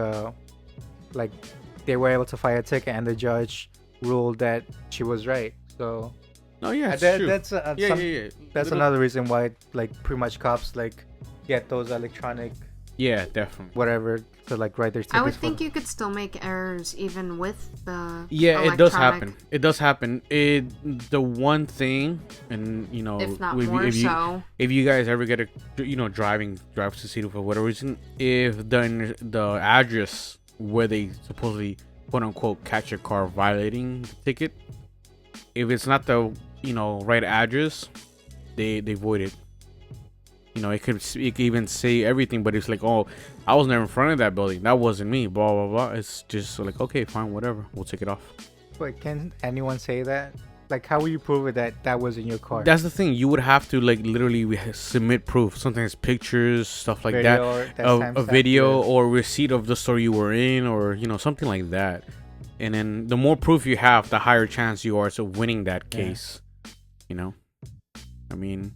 they were able to file a ticket and the judge ruled that she was right. So Oh yeah, it's true. that's That's another reason why like pretty much cops like get those electronic Yeah, definitely. whatever to like write their tickets. I would think you could still make errors even with the Yeah, it does electronic, happen. It does happen. The one thing, and you know, if not if, more if you so. if you guys ever get a drive to city for whatever reason, if the address where they supposedly quote unquote catch your car violating the ticket, if it's not the right address, they void it. You know, it could even say everything, but it's like, oh, I was never in front of that building. That wasn't me. Blah blah blah. It's just like, okay, fine, whatever. We'll take it off. But can anyone say that? Like, how will you prove it that was in your car? That's the thing. You would have to like literally submit proof. Sometimes pictures, stuff like Video, that, a video or receipt of the store you were in, or something like that. And then the more proof you have, the higher chance you are of winning that case. Yeah. I mean,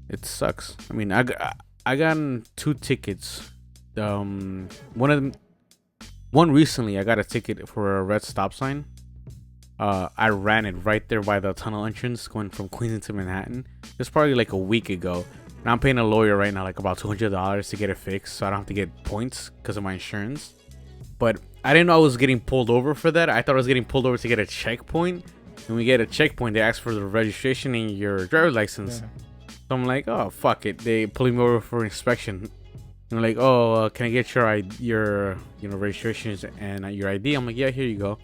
it sucks. I mean, I got 2 tickets. One recently, I got a ticket for a red stop sign. I ran it right there by the tunnel entrance going from Queens to Manhattan. It's probably like a week ago. And I'm paying a lawyer right now like about $200 to get it fixed, so I don't have to get points because of my insurance. But I didn't know I was getting pulled over for that. I thought I was getting pulled over to get a checkpoint. When we get a checkpoint, they ask for the registration and your driver's license. Yeah. So I'm like, oh, fuck it. They pull me over for inspection. And they're like, oh, can I get your registrations and your ID? I'm like, yeah, here you go.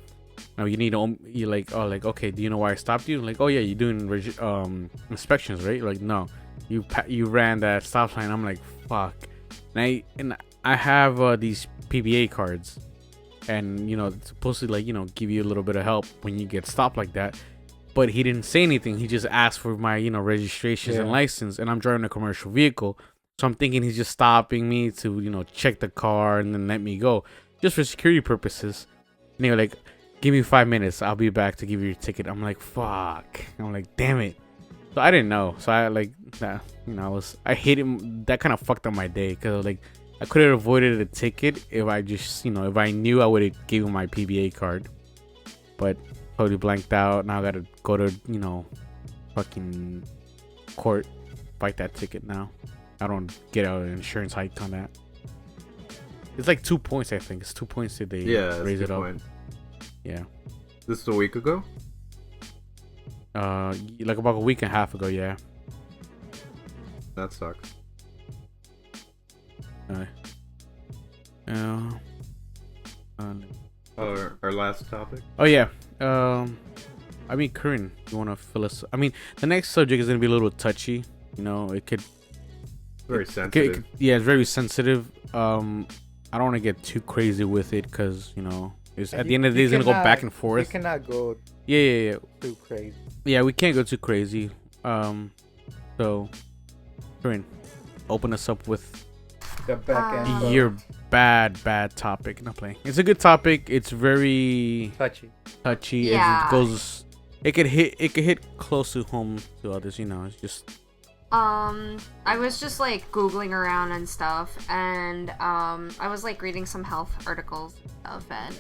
Now you're like, oh, like, okay, do you know why I stopped you? Like, oh yeah, you're doing inspections, right? Like, no, you ran that stop sign. I'm like, fuck. And I have these PBA cards, and it's supposed to like give you a little bit of help when you get stopped like that. But he didn't say anything. He just asked for my registrations and license, and I'm driving a commercial vehicle, so I'm thinking he's just stopping me to check the car and then let me go, just for security purposes. And they were like, give me 5 minutes, I'll be back to give you your ticket. I'm like, fuck. I'm like, damn it. So I didn't know. So I like that. I hate him. That kind of fucked up my day, because like I could have avoided a ticket if I just if I knew, I would have given my PBA card. But totally blanked out. Now I gotta go to fucking court, fight that ticket now. I don't get an insurance hike on that. It's like 2 points, I think. It's 2 points that they raise it up. Point. Yeah. This is a week ago? Like about a week and a half ago, yeah. That sucks. Our last topic? Oh, yeah. I mean, Corinne, you want to fill us? I mean, the next subject is going to be a little touchy. It could... Very sensitive. It's very sensitive. I don't want to get too crazy with it, because, it's, at the end of the day, it's going to go back and forth. You cannot go Yeah. too crazy. Yeah, we can't go too crazy. So, Corinne, open us up with The back end. your bad topic. Not playing. It's a good topic. It's very touchy. Yeah. It could hit close to home to others. It's just. I was just like Googling around and stuff, and I was like reading some health articles and stuff, and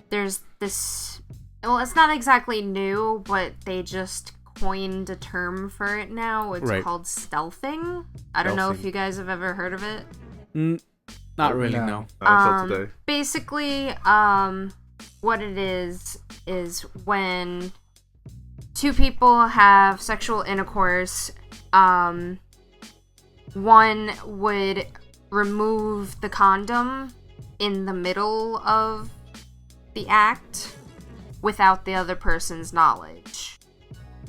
there's this, well, it's not exactly new, but they just coined a term for it now. It's called stealthing. I don't know if you guys have ever heard of it. Not really, no. Until today. Basically, what it is when 2 people have sexual intercourse, one would remove the condom in the middle of the act without the other person's knowledge.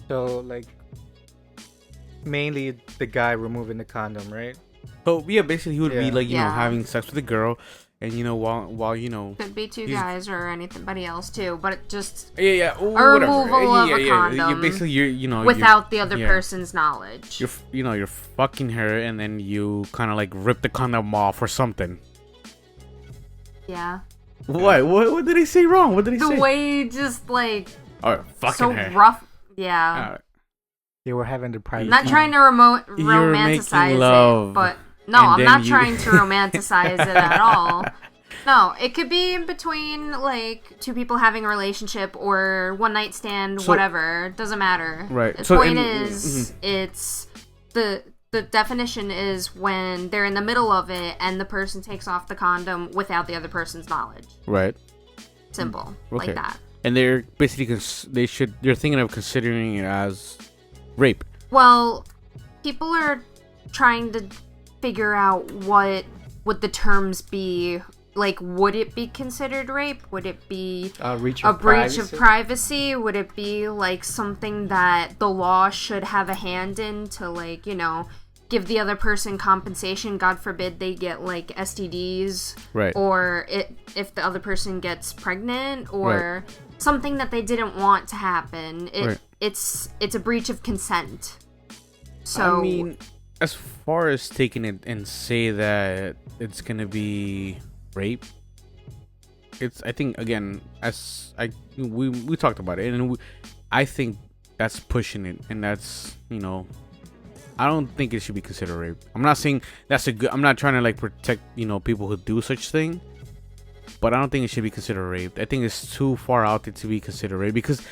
So, like, mainly the guy removing the condom, right? So yeah, basically he would be like, you know, Yeah. having sex with a girl, and you know, while you know, Could be two he's- guys or anybody else too, but it just yeah, a whatever. removal of a condom You basically, you know, without the other yeah. person's knowledge. you're fucking her, and then you kind of like rip the condom off or something. Yeah. What did he say wrong? What did he The say? way just like Oh, fucking so her. rough. Yeah. Alright. They were having the private. Not trying to romanticize making love, it, but no, and I'm then not you- trying to romanticize it at all. No, it could be in between like two people having a relationship or one night stand, So- whatever. Doesn't matter. Right. The So, point and- is, it's the definition is when they're in the middle of it and the person takes off the condom without the other person's knowledge. Right. Simple, Okay. like that. And they're basically they're thinking of considering it as rape. Well, people are trying to figure out what would the terms be. Like, would it be considered rape? Would it be a breach a of breach privacy? of privacy? Would it be like something that the law should have a hand in to, like, you know, give the other person compensation? God forbid they get like STDs, Right. or if the other person gets pregnant, or something that they didn't want to happen. Right. It's a breach of consent. So I mean, as far as taking it and say that it's gonna be rape, I think again, we talked about it, and I think that's pushing it, and that's, you know, I don't think it should be considered rape. I'm not saying that's a good. I'm not trying to like protect, you know, people who do such thing, but I don't think it should be considered rape. I think it's too far out there to be considered rape because,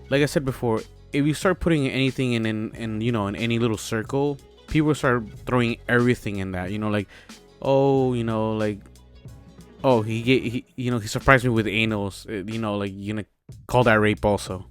like I said before, if you start putting anything in you know, in any little circle, people start throwing everything in that. You know, like, oh, you know, like, oh, he you know, he surprised me with anals. You know, like, you gonna call that rape also?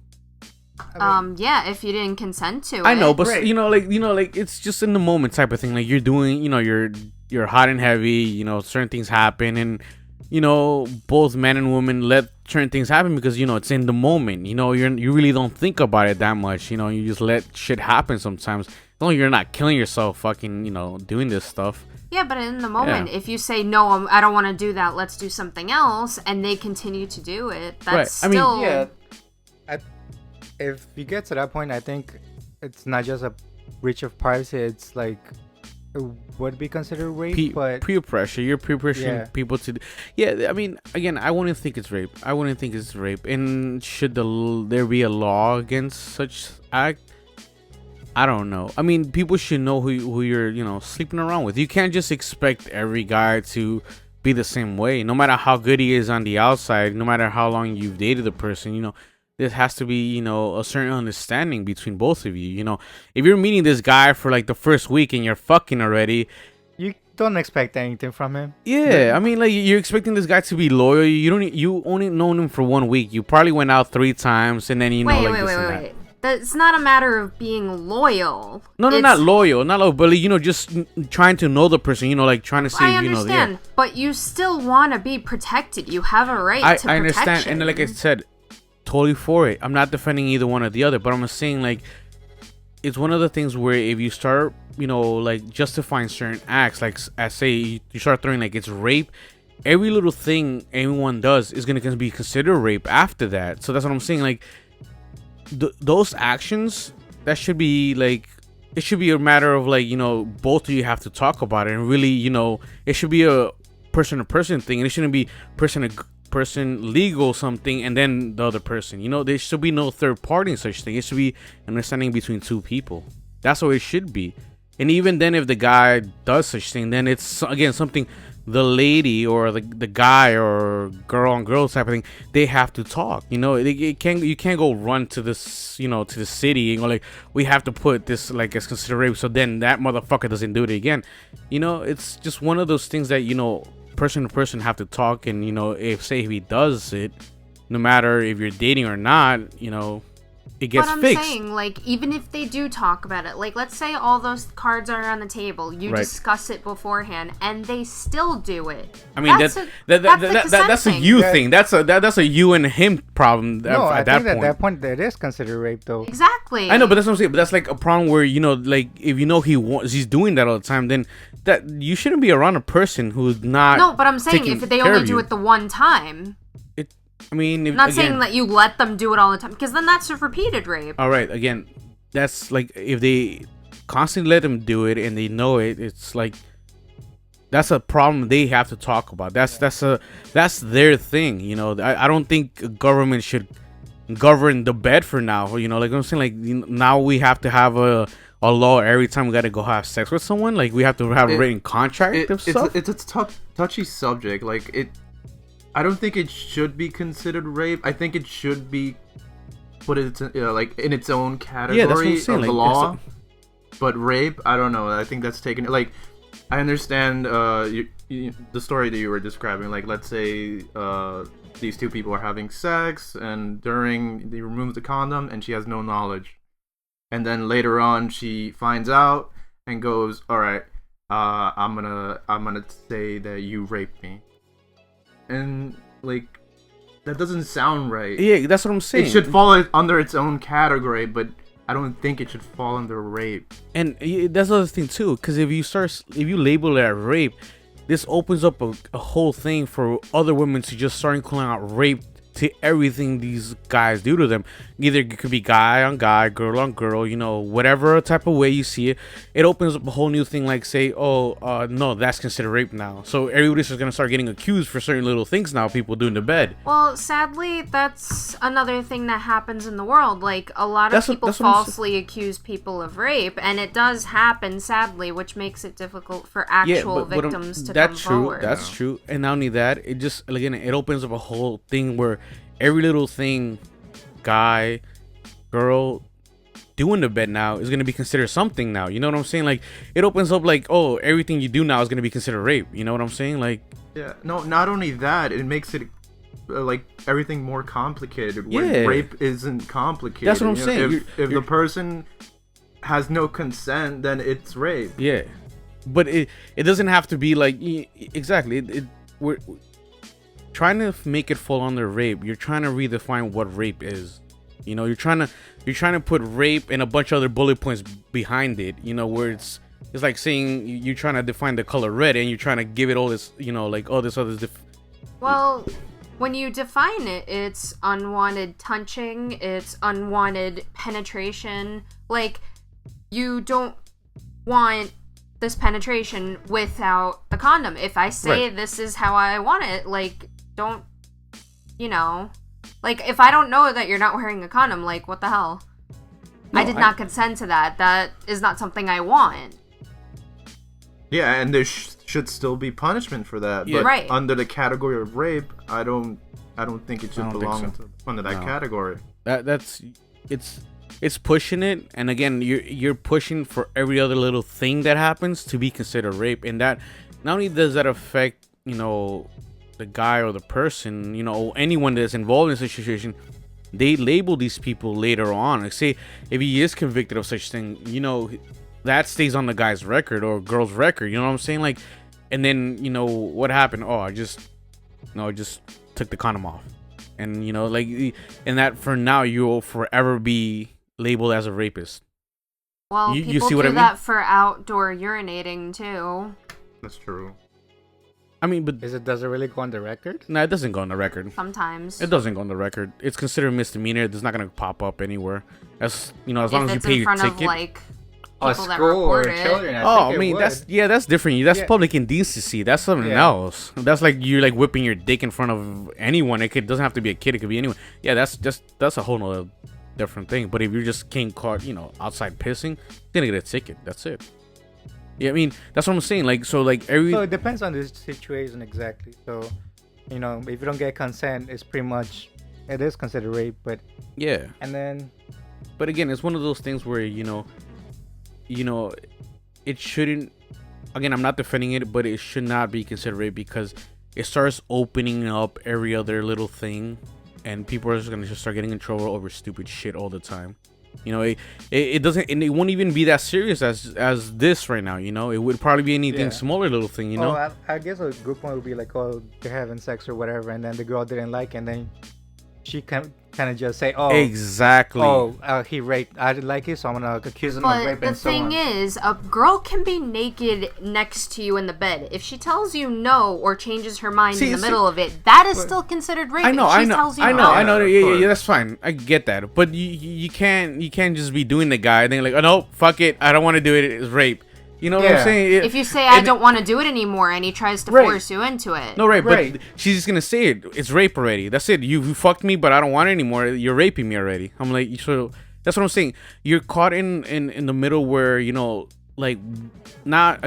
yeah, if you didn't consent to it. I know, but Right. you know, like it's just in the moment type of thing. Like, you're doing, you know, you're hot and heavy. You know, certain things happen, and you know, both men and women let certain things happen because, you know, it's in the moment. You know, you really don't think about it that much. You know, you just let shit happen sometimes. As long as you're not killing yourself, fucking, you know, doing this stuff. Yeah, but in the moment, Yeah. if you say, no, I don't want to do that, let's do something else, and they continue to do it, that's Right. I mean, still... Yeah, if you get to that point, I think it's not just a breach of privacy. It's like it would be considered rape, but peer pressure. You're peer pressuring Yeah. people to. Yeah, I mean, again, I wouldn't think it's rape. I wouldn't think it's rape. And should there be a law against such act? I don't know. I mean, people should know who you're, you know, sleeping around with. You can't just expect every guy to be the same way. No matter how good he is on the outside, no matter how long you've dated the person, you know, there has to be, you know, a certain understanding between both of you. You know, if you're meeting this guy for like the first week and you're fucking already, you don't expect anything from him. yeah, I mean, like, you're expecting this guy to be loyal. You only known him for 1 week. You probably went out 3 times, and then, you know, like, this and that. Wait. That's not a matter of being loyal. No, It's- not loyal, but, you know, just trying to know the person. You know, like, trying to see, I you know, understand, yeah. but you still want to be protected. You have a right to I understand, protection. and like I said, totally for it. I'm not defending either one or the other, but I'm just saying, like, it's one of the things where if you start, you know, like, justifying certain acts, like, as say you start throwing like it's rape, every little thing anyone does is gonna be considered rape after that. So that's what I'm saying. Like, those actions, that should be like, it should be a matter of, like, you know, both of you have to talk about it, and really, you know, it should be a person to person thing, and it shouldn't be person to person legal something and then the other person. You know, there should be no third party in such thing. It should be an understanding between two people. That's what it should be. And even then, if the guy does such thing, then it's again something the lady or the guy or girl on girl type of thing, they have to talk. You know, you can't go run to this, you know, to the city and go like, we have to put this like as considered rape, so then that motherfucker doesn't do it again. You know, it's just one of those things that, you know, person to person have to talk. And, you know, if he does it, no matter if you're dating or not, you know, it gets But I'm fixed. saying, like, even if they do talk about it, like, let's say all those cards are on the table, you Right. discuss it beforehand, and they still do it. I mean, that's that's a you thing. That's a you and him problem. No, I at think that at point. that point that is considered rape, though. Exactly. I know, but that's what I'm saying. But that's like a problem where, you know, like if you know he's doing that all the time, then that you shouldn't be around a person who's not. No, but I'm saying taking if they care only of do you. it the one time. I mean, if, I'm not again, saying that you let them do it all the time, because then that's a repeated rape. all right, again, that's like if they constantly let them do it and they know it, it's like that's a problem they have to talk about. That's their thing, you know. I don't think a government should govern the bed for now, you know. Like I'm saying, like, you know, now we have to have a law every time we got to go have sex with someone. Like we have to have a written contract of stuff. It's a touchy subject. Like I don't think it should be considered rape. I think it should be put it like in its own category that's what I'm saying, of the like, law. But rape, I don't know. I think that's taken. Like, I understand the story that you were describing. Like, let's say these two people are having sex, and during they remove the condom, and she has no knowledge, and then later on she finds out and goes, "All right, I'm gonna say that you raped me." And like, that doesn't sound right. Yeah, that's what I'm saying. It should fall under its own category, but I don't think it should fall under rape. And that's the other thing too, because if you label it as rape, this opens up a whole thing for other women to just start calling out rape to everything these guys do to them. Either it could be guy on guy, girl on girl, you know, whatever type of way you see it. It opens up a whole new thing, like say, no, that's considered rape now. So everybody's just gonna start getting accused for certain little things now. People do in the bed. Well, sadly, that's another thing that happens in the world. Like, a lot of people that's what I'm falsely accuse people of rape, and it does happen, sadly, which makes it difficult for actual victims to come forward. That's true. And not only that, it just, again, it opens up a whole thing where every little thing guy, girl do in the bed now is going to be considered something now. You know what I'm saying? Like, it opens up like, oh, everything you do now is going to be considered rape. You know what I'm saying? Like, yeah, no, not only that, it makes it like everything more complicated. When Yeah. rape isn't complicated. That's what I'm You know, saying. If the person has no consent, then it's rape. yeah, but it doesn't have to be like exactly. We're trying to make it fall under rape. You're trying to redefine what rape is. You know, you're trying to put rape and a bunch of other bullet points behind it. You know, where it's like saying you're trying to define the color red and you're trying to give it all this, you know, like all this other Well, when you define it, it's unwanted touching, it's unwanted penetration. Like, you don't want this penetration without the condom. If I say Right. this is how I want it, like, don't, you know, like, if I don't know that you're not wearing a condom, like, what the hell? I did not consent to that. That is not something I want. Yeah, and there should still be punishment for that. Yeah. But Right. under the category of rape, I don't think it should I don't think belong so. under that No. category. It's pushing it, and again, you're pushing for every other little thing that happens to be considered rape, and that not only does that affect, you know, the guy or the person, you know, anyone that's involved in such a situation, they label these people later on. Like, say if he is convicted of such thing, you know, that stays on the guy's record or girl's record. You know what I'm saying? Like, and then, you know, what happened? Oh, I just took the condom off. And, you know, like, and that for now, you'll forever be labeled as a rapist. Well, You people see what do I mean? that for outdoor urinating, too. That's true. I mean, but Does it really go on the record? no, it doesn't go on the record. Sometimes. It doesn't go on the record. It's considered a misdemeanor. It's not gonna pop up anywhere. As you know, as long if as you it's pay in your front ticket. of, like, A people that school or report it. children? I mean, that's different. That's Yeah. public indecency. That's something Yeah. else. That's like you're like whipping your dick in front of anyone. It doesn't have to be a kid. It could be anyone. Yeah, that's a whole nother different thing. But if you're just getting caught, you know, outside pissing, you're gonna get a ticket. That's it. Yeah, I mean, that's what I'm saying. Like, so like every. So it depends on the situation exactly. So, you know, if you don't get consent, it is considered rape. But Yeah. and then But again, it's one of those things where you know, it shouldn't. Again, I'm not defending it, but it should not be considered rape because it starts opening up every other little thing and people are just gonna just start getting in trouble over stupid shit all the time. You know, it doesn't, and it won't even be that serious as this right now. You know, it would probably be anything smaller little thing. You know, I guess a good point would be like, oh, they're having sex or whatever, and then the girl didn't like, and then she kind of just say, oh, exactly. Oh, he raped. I didn't like it, so I'm gonna accuse him of rape. But the thing is, a girl can be naked next to you in the bed. If she tells you no or changes her mind in the middle of it, that is still considered rape. I know. No. Yeah, that's fine. I get that, but you can't just be doing the guy and then like, oh no, fuck it, I don't want to do it. It's rape. You know what I'm saying? If you say I don't want to do it anymore, and he tries to force you into it, but she's just gonna say it. It's rape already. That's it. You fucked me, but I don't want it anymore. You're raping me already. I'm like, so that's what I'm saying. You're caught in the middle where, you know, like, not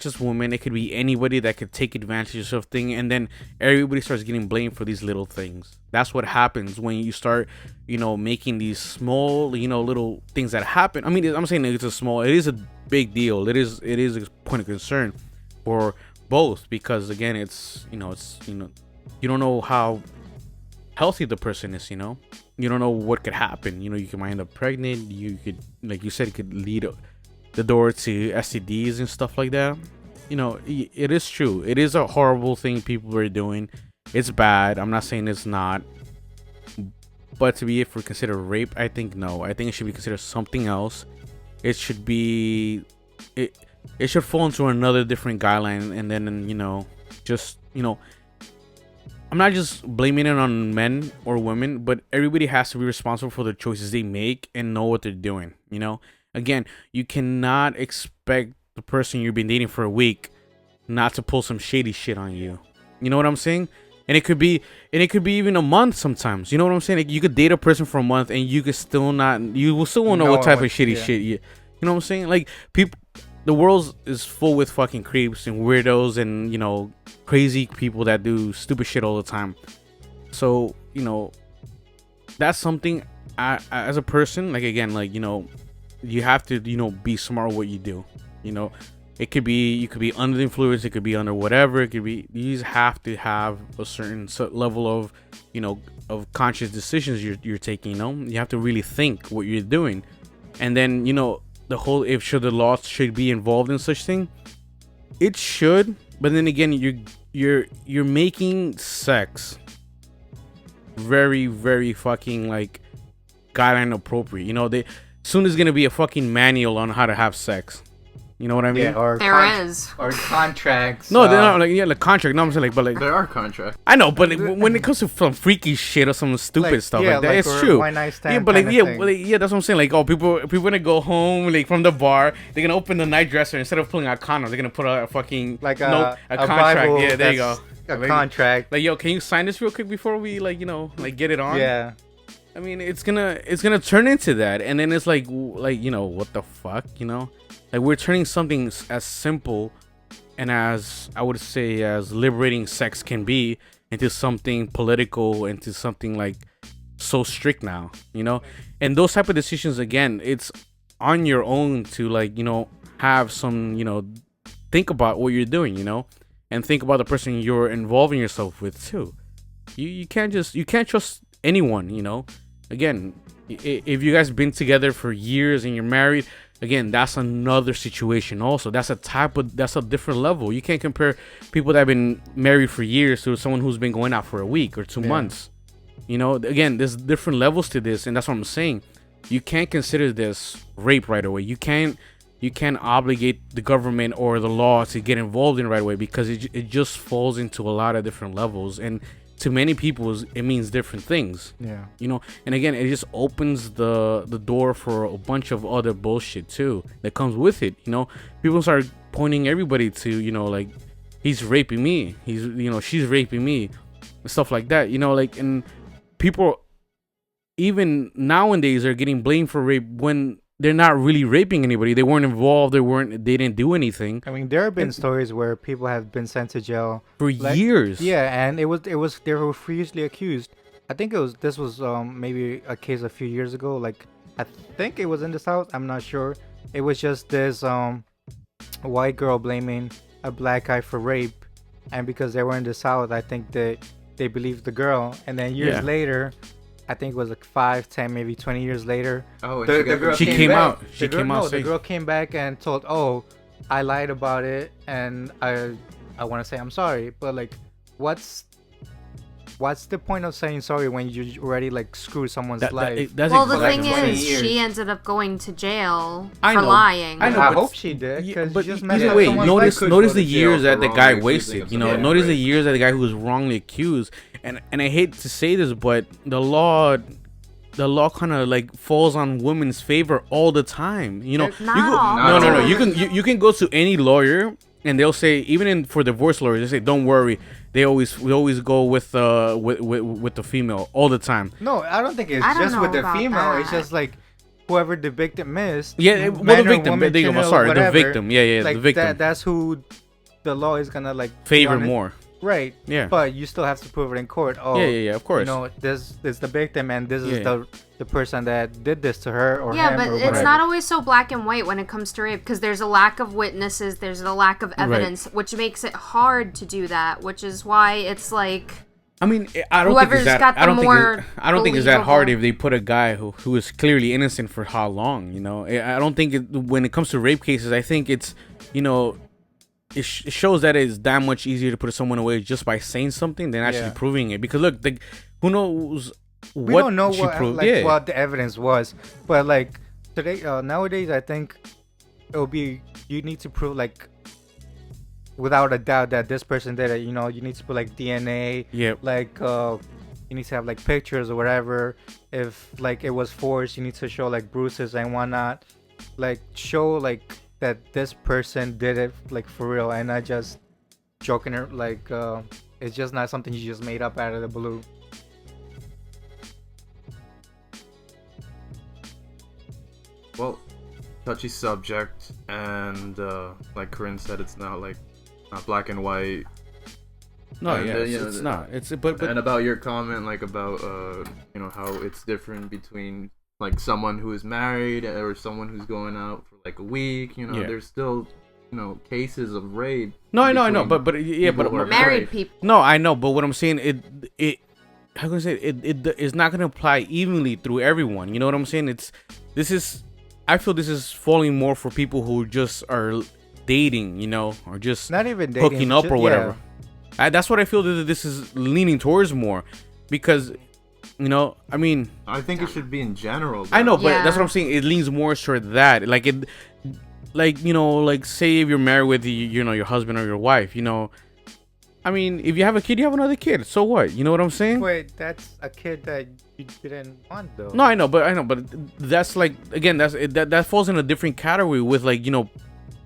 just women. It could be anybody that could take advantage of something, and then everybody starts getting blamed for these little things. That's what happens when you start, you know, making these small, you know, little things that happen. I mean, I'm saying it is a big deal. It is a point of concern for both, because again, it's you don't know how healthy the person is. You don't know what could happen. You might end up pregnant. You could, like you said, it could lead the door to STDs and stuff like that. It is true. It is a horrible thing people are doing. It's bad. I'm not saying it's not, but to be considered rape, I think no. I think it should be considered something else. It should be it should fall into another different guideline, and then I'm not just blaming it on men or women, but everybody has to be responsible for the choices they make and know what they're doing. Again, you cannot expect the person you've been dating for a week not to pull some shady shit on you. You know what I'm saying? And it could be even a month sometimes. You know what I'm saying? Like, you could date a person for a month and you will still won't know what type of shitty shit you know what I'm saying? Like, the world is full with fucking creeps and weirdos and, crazy people that do stupid shit all the time. So, that's something as a person, like, again, like, you have to, be smart with what you do. You could be under the influence, it could be under whatever, it could be, you just have to have a certain level of, of conscious decisions you're taking. You have to really think what you're doing. And then, the whole, the law should be involved in such thing, it should. But then again, you're making sex very, very fucking, like, guideline appropriate. Soon there's gonna be a fucking manual on how to have sex. You know what I mean? Yeah, or or contracts. No, they're not like contract. No, I'm saying like there are contracts. I know, but when it comes to some freaky shit or some stupid stuff like that, it's true. Yeah, but that's what I'm saying. Like, oh, people gonna go home like from the bar, they're gonna open the night dresser, instead of pulling out condoms, they're gonna put a fucking a contract. Bible. Yeah, there you go. A contract. Like, yo, can you sign this real quick before we get it on? Yeah. I mean, it's gonna turn into that, and then it's like what the fuck, Like, we're turning something as simple and as, I would say, as liberating sex can be into something political, into something like so strict now, And those type of decisions, again, it's on your own to have some, think about what you're doing, and think about the person you're involving yourself with too. You can't trust anyone, Again, if you guys been together for years and you're married, again, that's another situation also. That's a different level. You can't compare people that have been married for years to someone who's been going out for a week or 2 months. Again, there's different levels to this, and that's what I'm saying. You can't consider this rape right away. You can't obligate the government or the law to get involved in right away, because it just falls into a lot of different levels, and to many people it means different things. Yeah. And again, it just opens the door for a bunch of other bullshit too that comes with it. People start pointing everybody to, like, he's raping me, she's raping me, stuff like that, and people even nowadays are getting blamed for rape when they're not really raping anybody. They weren't involved. They didn't do anything. I mean, there have been stories where people have been sent to jail for years. Yeah, and they were previously accused. I think this was maybe a case a few years ago. Like, I think it was in the South. I'm not sure. It was just this white girl blaming a black guy for rape, and because they were in the South, I think that they believed the girl, and then years later, I think it was like 5, 10, maybe 20 years later. Oh, the girl came out. She the girl, came out. No, the girl came back and told, "Oh, I lied about it, and I want to say I'm sorry." But like, what's the point of saying sorry when you already like screwed someone's life? Well, the thing exactly is, years. she ended up going to jail I for know. lying. I know. I but- hope she did, because but just messed either up way, someone's notice life. notice the go to jail years that for the wrongly guy accusing wasted. You know, someone. notice Yeah, the right. years that the guy who was wrongly accused. And I hate to say this, but the law kind of like falls on women's favor all the time. You know, Not you go, all. no. You can go to any lawyer and they'll say, even for divorce lawyers, they say, "Don't worry." We always go with the female all the time. No, I don't think it's I don't just know with the about female. It's that. just like whoever the victim is. Yeah, well, man the or victim. woman, There you go. female, Sorry, the whatever, victim. Yeah, like the victim. that's who the law is gonna like Favor be on it. more. Right. Yeah. But you still have to prove it in court. Oh, Yeah, of course. You know, this is the victim, and this is Yeah. the person that did this to her or Yeah, him but or it's whatever. not always so black and white when it comes to rape, because there's a lack of witnesses, there's a lack of evidence, which makes it hard to do that, which is why it's like... I mean, I don't Whoever's think it's that. got the I don't think. more I don't think it's that hard believable- if they put a guy who is clearly innocent for how long. You know, I don't think when it comes to rape cases, I think it's, you know, it shows that it's that much easier to put someone away just by saying something than actually Yeah. proving it. Because look, who knows We what don't know she what proved? like Yeah. what the evidence was, but like today nowadays, I think it'll be you need to prove like without a doubt that this person did it. You know, you need to put like DNA. Yep. Like you need to have like pictures or whatever. If like it was forced, you need to show like bruises and whatnot. Like show like that this person did it like for real and not just joking her. Like it's just not something you just made up out of the blue. Well, touchy subject, and like Corinne said, it's not black and white. No, And, yeah, you know, it's not. It's but And about your comment, like about you know, how it's different between like someone who is married or someone who's going out for like a week. You know, Yeah. there's still, you know, cases of rape. no, I know, between but yeah, people but who are Married people. no, I know, but what I'm saying, it how can I say it is not gonna apply evenly through everyone. You know what I'm saying? I feel this is falling more for people who just are dating, you know, or just Not even dating, hooking it's up just- or whatever. yeah. That's what I feel that this is leaning towards more, because, you know, I mean, I think it should be in general. I know, though. but Yeah. that's what I'm saying. It leans more toward that, like you know, like say if you're married with you know, your husband or your wife, you know. I mean, if you have a kid, you have another kid. So what? You know what I'm saying? Wait, that's a kid that you didn't want though. No, I know, but that's like, again, that falls in a different category with, like, you know,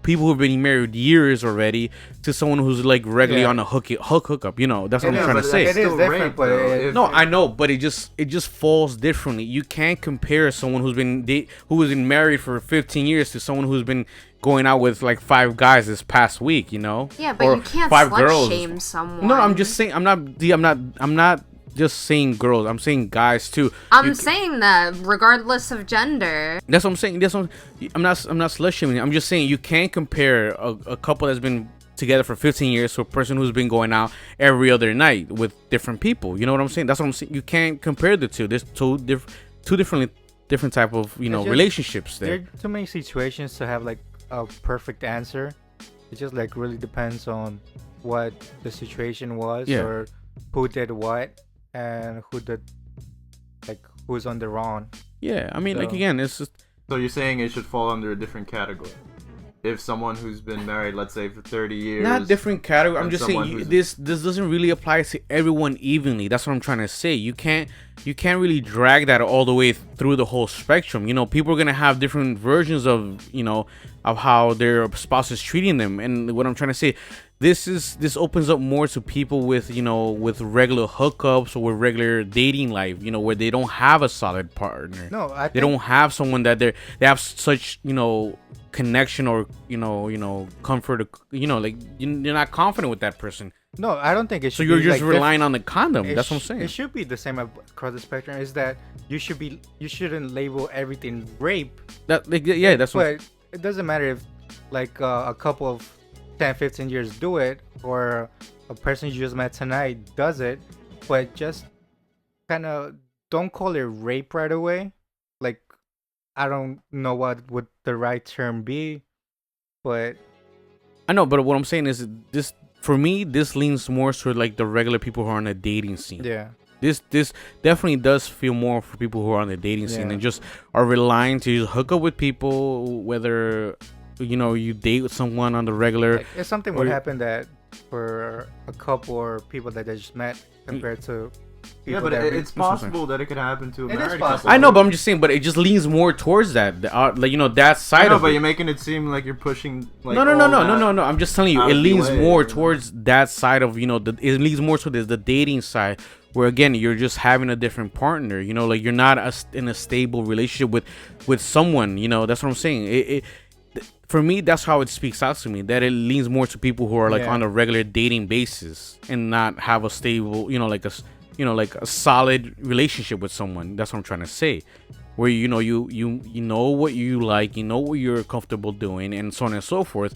people who've been married years already to someone who's like regularly Yeah. on a hookup. You know, that's what It I'm is, trying to but say. it is Still different, rape, but though. it- If- No, I know, but it just falls differently. You can't compare someone who's been married for 15 years to someone who's been going out with like 5 guys this past week. You know? Yeah, but Or you can't 5 slut girls. shame someone. No, I'm just saying. I'm not just saying girls. I'm saying guys too. I'm saying that regardless of gender. That's what I'm saying. I'm not slut shaming. I'm just saying you can't compare a couple that's been together for 15 years to a person who's been going out every other night with different people. You know what I'm saying? That's what I'm saying. You can't compare the two. There's two different type of, you know, just- relationships There there. are too many situations to have like a perfect answer. It just like really depends on what the situation was Yeah. or who did what and who's on the wrong. Yeah, I mean, like, So- again, it's just So you're saying it should fall under a different category. If someone who's been married, let's say for 30 years, not different category. I'm and just saying someone who's- this doesn't really apply to everyone evenly. That's what I'm trying to say. You can't really drag that all the way through the whole spectrum. You know, people are gonna have different versions of, you know, of how their spouse is treating them. And what I'm trying to say, this opens up more to people with, you know, with regular hookups or with regular dating life. You know, where they don't have a solid partner. No, I They think don't have someone that they have such, you know, connection or, you know, comfort, you know, like you're not confident with that person, no, I don't think it should. so you're be, just like, relying on the condom. it That's what I'm sh- saying. It should be the same across the spectrum. Is that you shouldn't label everything rape. That, like, yeah, that's what. But it doesn't matter if like a couple of 10, 15 years do it or a person you just met tonight does it. but just kind of don't call it rape right away. Like, I don't know what would the right term be, but I know, but what I'm saying is this for me. This leans more toward like the regular people who are on the dating scene. yeah, This definitely does feel more for people who are on the dating scene Yeah. and just are relying to just hook up with people, whether you date with someone on the regular. like, if something or would you- happen that for a couple or people that they just met compared to Yeah, people but that it's what I'm saying. possible that it could happen to a It is married possible. couple. I know, but I'm just saying, but it just leans more towards that, that I side know, of but it. you're making it seem like you're pushing. Like, No. all that I'm just telling you, out it of the leans way, more you know? towards that side of it leans more to the dating side, where again you're just having a different partner. Like you're not in a stable relationship with someone. That's what I'm saying. For me, that's how it speaks out to me. That it leans more to people who are like Yeah. on a regular dating basis and not have a stable, like a solid relationship with someone. That's what I'm trying to say. Where you know what you like, what you're comfortable doing, and so on and so forth.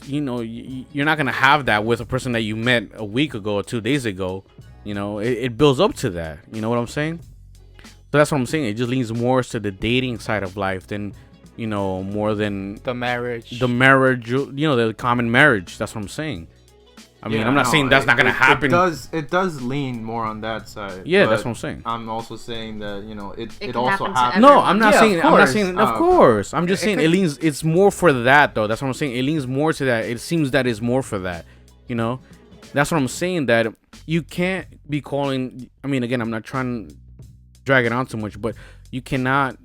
You're not gonna have that with a person that you met a week ago or 2 days ago. It builds up to that. You know what I'm saying? So that's what I'm saying. It just leans more to the dating side of life than more than the marriage. the marriage. The common marriage. That's what I'm saying. I mean, Yeah, I'm not no, saying that's not gonna happen. It does lean more on that side. Yeah, but that's what I'm saying. I'm also saying that It it can also happen to happens. No, I'm not Yeah, saying. of I'm not course. saying. Oh, Of okay. course, I'm just It saying could- it leans. It's more for that though. That's what I'm saying. It leans more to that. It seems that it's more for that. That's what I'm saying. That you can't be calling. I mean, again, I'm not trying to drag it on too much, but you cannot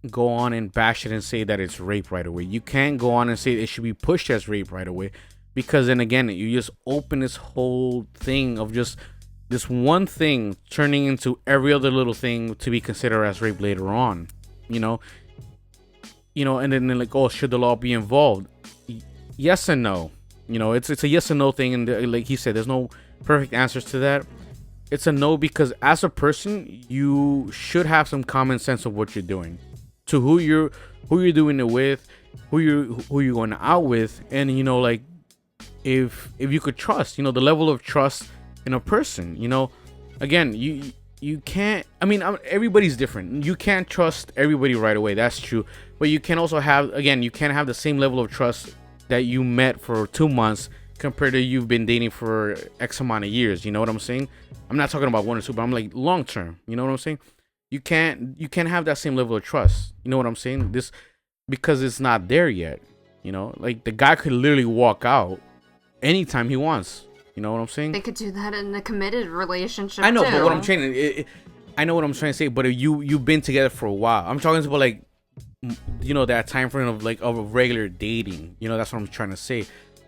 go on and bash it and say that it's rape right away. You can't go on and say it should be pushed as rape right away, because then again, you just open this whole thing of just this one thing turning into every other little thing to be considered as rape later on. And then they're like, oh, should the law be involved? Yes and no. It's a yes and no thing, and like he said, there's no perfect answers to that. It's a no because as a person, you should have some common sense of what you're doing, to who you're doing it with, who you're going out with, and like if you could trust, the level of trust in a person. Again, you can't. I mean, everybody's different. You can't trust everybody right away. That's true, but you can also you can't have the same level of trust that you met for 2 months compared to you've been dating for X amount of years. You know what I'm saying? I'm not talking about 1 or 2, but I'm like long term. You know what I'm saying? You can't have that same level of trust. You know what I'm saying? This because it's not there yet. Like the guy could literally walk out anytime he wants. You know what I'm saying? They could do that in a committed relationship. I know, too. but what I'm saying, I know what I'm trying to say. But if you've been together for a while, I'm talking about like, that time frame of like of a regular dating. That's what I'm trying to say.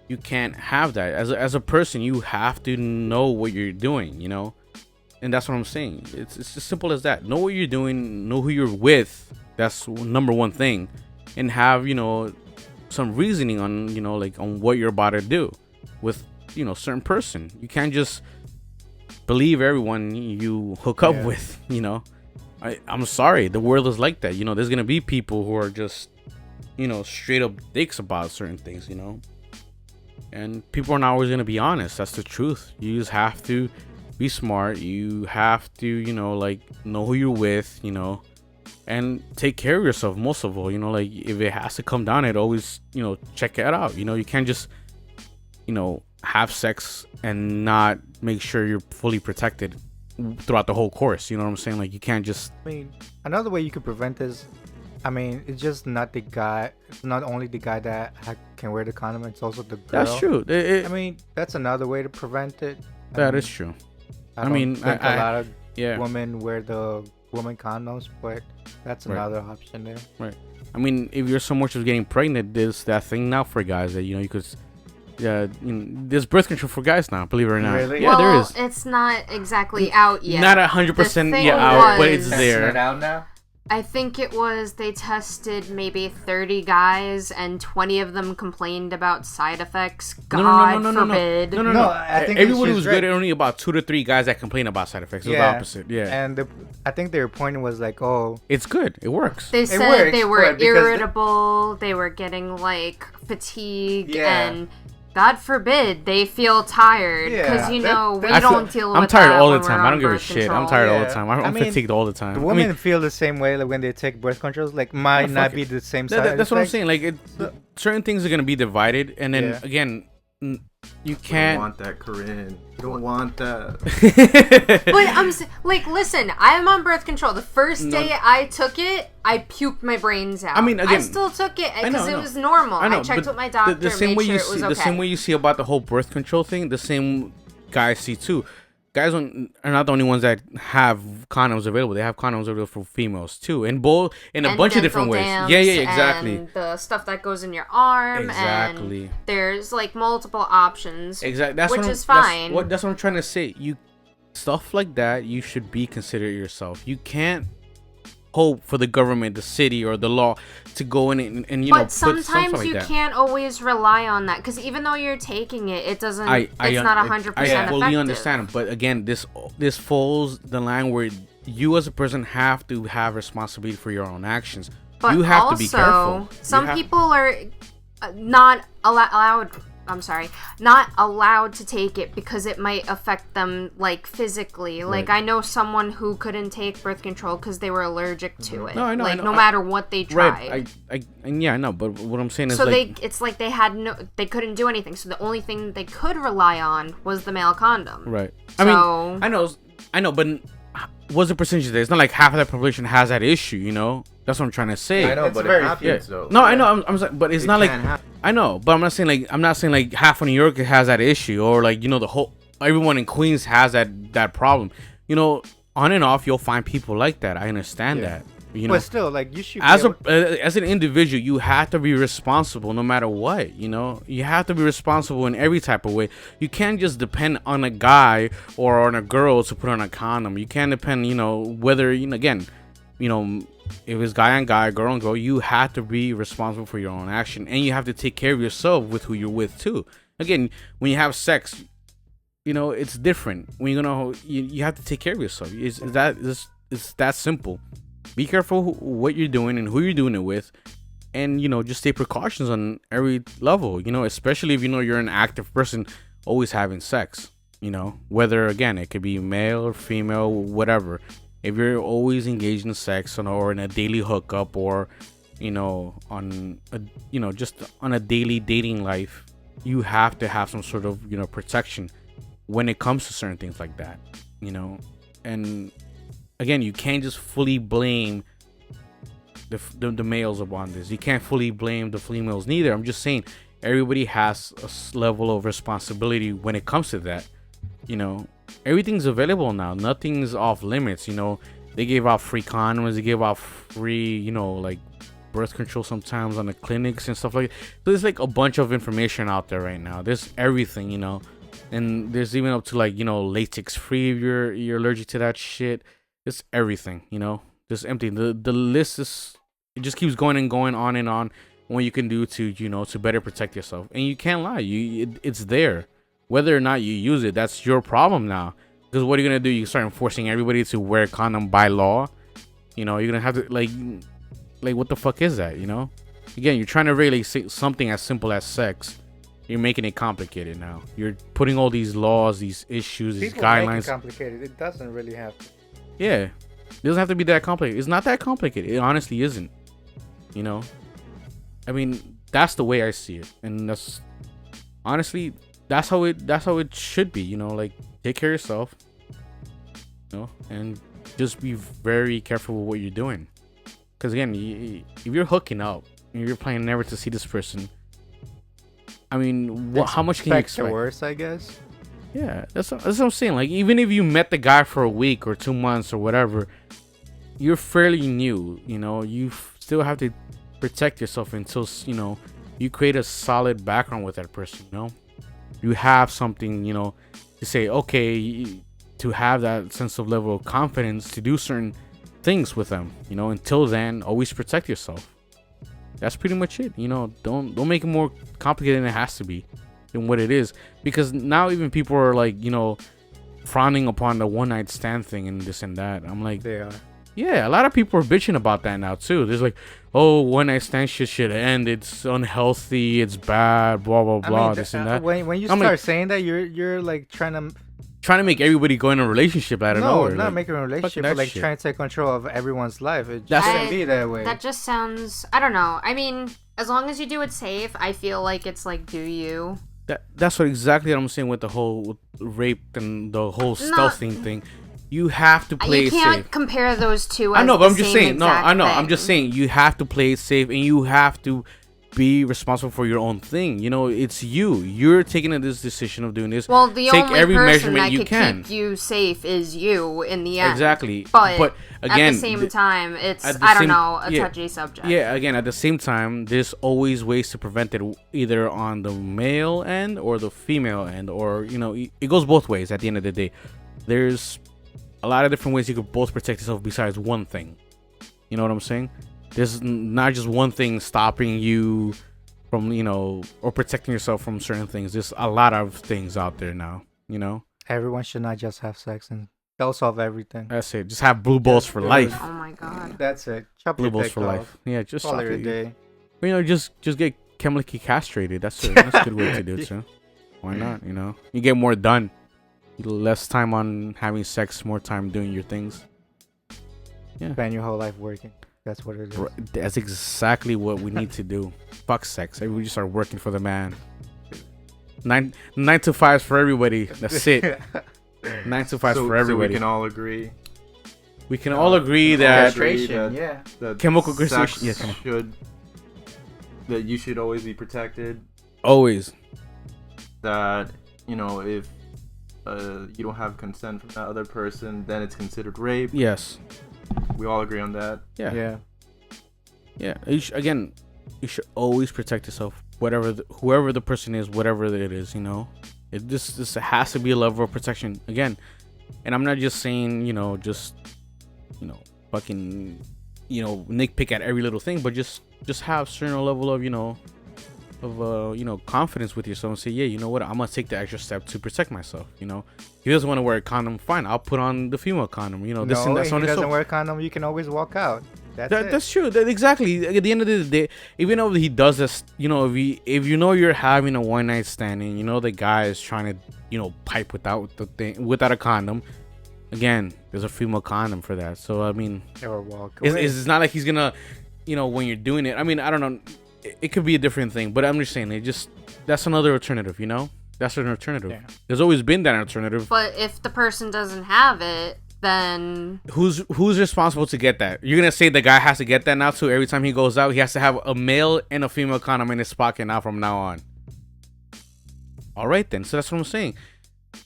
You can't have that as a person. You have to know what you're doing. And that's what I'm saying. It's as simple as that. Know what you're doing. Know who you're with. That's number one thing, and have some reasoning on on what you're about to do with certain person. You can't just believe everyone you hook up with. I'm sorry, the world is like that. There's gonna be people who are just straight up dicks about certain things. And people are not always gonna be honest. That's the truth. You just have to be smart. You have to know who you're with, and take care of yourself most of all. Like if it has to come down, it always check it out. You can't just have sex and not make sure you're fully protected throughout the whole course. You know what I'm saying? Like you can't just. I mean, another way you could prevent this. I mean, it's just not the guy. It's not only the guy that can wear the condom. It's also the girl. That's true. I mean, that's another way to prevent it. That is true. I mean, I a lot of yeah. women wear the woman condoms, but that's Right. another option there. Right. I mean, if you're so much of getting pregnant, there's that thing now for guys that you could. Yeah, there's birth control for guys now. Believe it or not. Really? Yeah, well, there is. It's not exactly out yet. Not 100% The thing out, but it's was- there. out now? I think it was they tested maybe 30 guys and 20 of them complained about side effects. God forbid. No. I think Everybody she's was right. good. Only about 2 to 3 guys that complain about side effects. It was the opposite. Yeah. And I think their point was like, oh, It's good. It works. They said works, they were but because irritable, they were getting like fatigue Yeah. and God forbid they feel tired because Yeah, we I feel- don't deal with I'm tired that all the when we're time. I on don't give a birth shit. control. I'm tired all the Yeah. time. I'm mean, fatigued all the time. The I women mean, feel the same way like when they take birth controls. Like might fuck not it. be the same side that's what I'm effects. saying. Like, certain things are gonna be divided, and then Yeah. again, you You don't can't. want that, Corinne. You don't want that. But like, listen, I'm on birth control. The first No. day I took it, I puked my brains out. I mean, I again, still took it I know, because I it know. was normal. I know, I checked but with my doctor, the same made way sure you it was see, okay. the same way you see about the whole birth control thing, the same guys see too. Guys are not the only ones that have condoms available. They have condoms available for females too, in a And bunch of different dental ways. dams Yeah, exactly. And the stuff that goes in your arm. Exactly. And there's like multiple options. Exactly. That's which what is fine. That's what I'm trying to say. You stuff like that, you should be considerate yourself. You can't hope for the government, the city, or the law to go in and But put some stuff sometimes like you that. can't always rely on that because even though you're taking it, it doesn't. It's not 100% I effective. fully understand, but again, this falls the line where you as a person have to have responsibility for your own actions. But you have also, to be careful. Some people are not allowed. I'm sorry, not allowed to take it because it might affect them like physically. Like Right. I know someone who couldn't take birth control because they were allergic to it. No, I know, Like I know. no matter what they tried. Right. I know, but what I'm saying is So like, it's like they couldn't do anything. So the only thing they could rely on was the male condom. right. So- I know, but what's the percentage there? It's not like half of the population has that issue, you know? That's what I'm trying to say. I know, It's but very it happens though. No, I know. I'm saying, but it's It not like can happen. I know, but I'm not saying like half of New York has that issue, or like the whole everyone in Queens has that problem. On and off, you'll find people like that. I understand Yeah. that. But still, like you should. As be able- as an individual, you have to be responsible no matter what. You have to be responsible in every type of way. You can't just depend on a guy or on a girl to put on a condom. You can't depend, whether again, if it's guy on guy, girl on girl, you have to be responsible for your own action, and you have to take care of yourself with who you're with too. Again, when you have sex, it's different. When you have to take care of yourself. It's that simple. Be careful what you're doing and who you're doing it with, and just take precautions on every level. Especially if you're an active person, always having sex. Whether again it could be male or female, whatever. If you're always engaged in sex or in a daily hookup or on a, just on a daily dating life, you have to have some sort of protection when it comes to certain things like that. And again, you can't just fully blame the males upon this. You can't fully blame the females neither. I'm just saying everybody has a level of responsibility when it comes to that. Everything's available now. Nothing's off limits. They gave out free condoms. They gave out free, like birth control sometimes on the clinics and stuff like that. So there's like a bunch of information out there right now. There's everything, and there's even up to like, latex free if you're allergic to that shit. It's everything, just empty. The list it just keeps going and going on and on. What you can do to, to better protect yourself. And you can't lie. It's there. Whether or not you use it, that's your problem now. Because what are you gonna do? You start enforcing everybody to wear a condom by law. You're gonna have to like what the fuck is that? Again, you're trying to really say something as simple as sex. You're making it complicated now. You're putting all these laws, these issues, these people make guidelines. it complicated. It doesn't really have to. Yeah, it doesn't have to be that complicated. It's not that complicated. It honestly isn't. I mean, that's the way I see it, and that's honestly. That's how it should be, like take care of yourself, and just be very careful with what you're doing. Because again, if you're hooking up and you're planning never to see this person, I mean, how much can you expect? Worse, I guess. Yeah, that's what I'm saying. Like, even if you met the guy for a week or 2 months or whatever, you're fairly new. You still have to protect yourself until you create a solid background with that person. You have something, to say, okay, to have that sense of level of confidence to do certain things with them. Until then, always protect yourself. That's pretty much it. Don't make it more complicated than it has to be than what it is. Because now even people are like, frowning upon the one night stand thing and this and that. I'm like, They are. Yeah, a lot of people are bitching about that now too. There's like, oh, one night stand shit should end. It's unhealthy. It's bad. Blah blah blah. This and that. When you I'm start like, saying that, you're like trying to make everybody go in a relationship out of nowhere. not like, making a relationship, but like shit. trying to take control of everyone's life. It That's- shouldn't be that way. That just sounds. I don't know. I mean, as long as you do it safe, I feel like it's like, do you? That's what exactly what I'm saying with the whole rape and the whole stealthing thing. You have to play You it can't safe. compare those two. As I know, but I'm just saying. No, I know. Thing. I'm just saying you have to play it safe, and you have to be responsible for your own thing. You know, it's you. You're taking this decision of doing this. Well, the Take only every person measurement that you could can. keep you safe is you in the end. Exactly. But again, at the same time, it's at the I don't same- know, a yeah. touchy subject. Yeah, again, at the same time, there's always ways to prevent it, either on the male end or the female end, or it goes both ways. At the end of the day, there's a lot of different ways you could both protect yourself besides one thing. You know what I'm saying? There's not just one thing stopping you from, or protecting yourself from certain things. There's a lot of things out there now, Everyone should not just have sex, and they'll solve everything. That's it. Just have blue balls for life. Oh my god. That's it. Chop Blue your balls dick for off. life. Yeah, just Call stop it a it. day. Just get chemically castrated. That's a good way to do it, too. Why not? You get more done. Less time on having sex, more time doing your things. Yeah, Spend your whole life working. That's what it is. that's exactly what we need to do. Fuck sex. Everybody just start working for the man. 9 to 5 for everybody. That's it. 9 to 5 for everybody. So we can all agree. We can all agree that Castration, yeah. That chemical sex castration. Yeah, come on. that you should always be protected. Always. That if you don't have consent from that other person, then it's considered rape. Yes. We all agree on that. Yeah. Again, you should always protect yourself. Whoever the person is, whatever it is, this has to be a level of protection. Again, and I'm not just saying, fucking, nitpick at every little thing, but just have certain level of, confidence with yourself and say, yeah, you know what, I'm gonna take the extra step to protect myself. If he doesn't want to wear a condom, fine, I'll put on the female condom. This and that, if so on he and so. doesn't wear a condom, you can always walk out. That's true. Exactly. At the end of the day, even though he does this, if you're having a one night stand and the guy is trying to pipe without a condom, again, there's a female condom for that. So I mean, or walk away. it's not like he's gonna, when you're doing it. I mean, I don't know. It could be a different thing, but I'm just saying that's another alternative. That's an alternative. Yeah. There's always been that alternative. But if the person doesn't have it, then Who's responsible to get that? You're gonna say the guy has to get that now too? Every time he goes out, he has to have a male and a female condom in his pocket now from now on. All right then. So that's what I'm saying.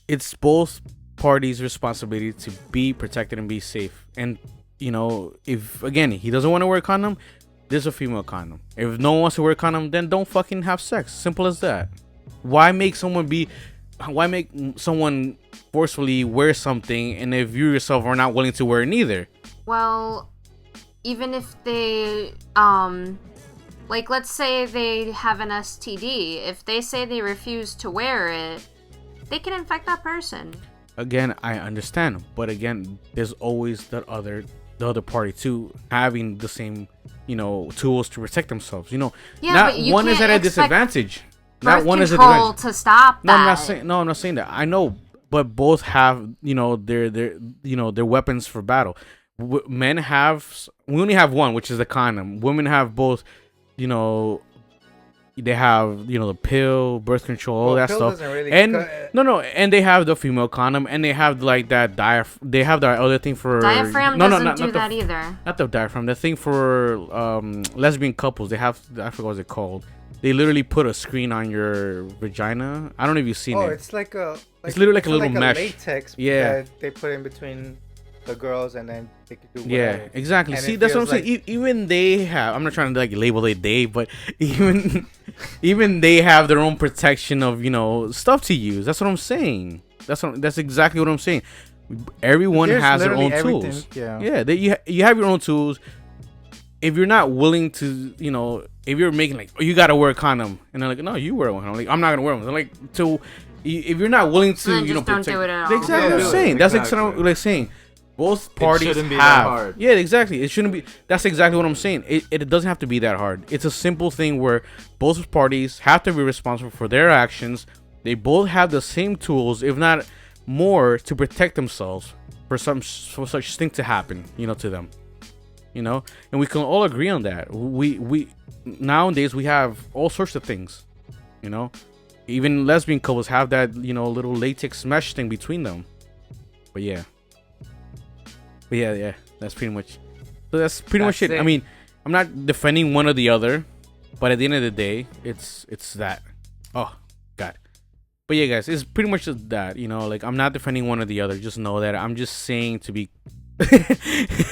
It's both parties' responsibility to be protected and be safe. And if again he doesn't want to wear a condom, there's a female condom. If no one wants to wear a condom, then don't fucking have sex. Simple as that. Why make someone forcefully wear something, and if you yourself are not willing to wear it neither? well, even if they like let's say they have an STD, if they say they refuse to wear it, they can infect that person. Again, I understand, but again, there's always the other party too having the same tools to protect themselves. Yeah, not but you one is can't at a expect disadvantage. Birth Not one is at a control disadvantage. to stop No, that. I'm not saying that. I know, but both have their weapons for battle. Men have, we only have one, which is the condom. Women have both. They have the pill, birth control, all that pill stuff, doesn't really and cut- and they have the female condom, and they have like that they have the other thing for Diaphragm doesn't do that either. Not the diaphragm. The thing for lesbian couples, they have, I forgot what it's called. They literally put a screen on your vagina. I don't know if you've seen it. It's like a. It's literally like a little mesh. Latex. Yeah. That they put in between the girls, and then they could do. Yeah, whatever. exactly. And See, it that's what I'm feels saying. Even they have. I'm not trying to like label it they, but even they have their own protection of stuff to use. That's what I'm saying. That's exactly what I'm saying. Everyone There's has their own literally tools. everything, Yeah. You have your own tools. If you're not willing to, if you're making like, oh, you gotta wear a condom, and they're like, no, you wear one. I'm like, I'm not gonna wear one. They're like, so if you're not willing to, Then just don't protect, do it at all. exactly Yeah, what I'm do it. saying. That's Exactly. exactly what I'm saying. Both parties shouldn't be that have. hard. Yeah, exactly. It shouldn't be. That's exactly what I'm saying. It doesn't have to be that hard. It's a simple thing where both parties have to be responsible for their actions. They both have the same tools, if not more, to protect themselves for such thing to happen, to them. And we can all agree on that. We nowadays we have all sorts of things, even lesbian couples have that, little latex mesh thing between them. But yeah, that's pretty much. So that's pretty much it. I mean, I'm not defending one or the other, but at the end of the day, it's that. Oh God. But yeah, guys, it's pretty much just that. Like, I'm not defending one or the other. Just know that I'm just saying to be.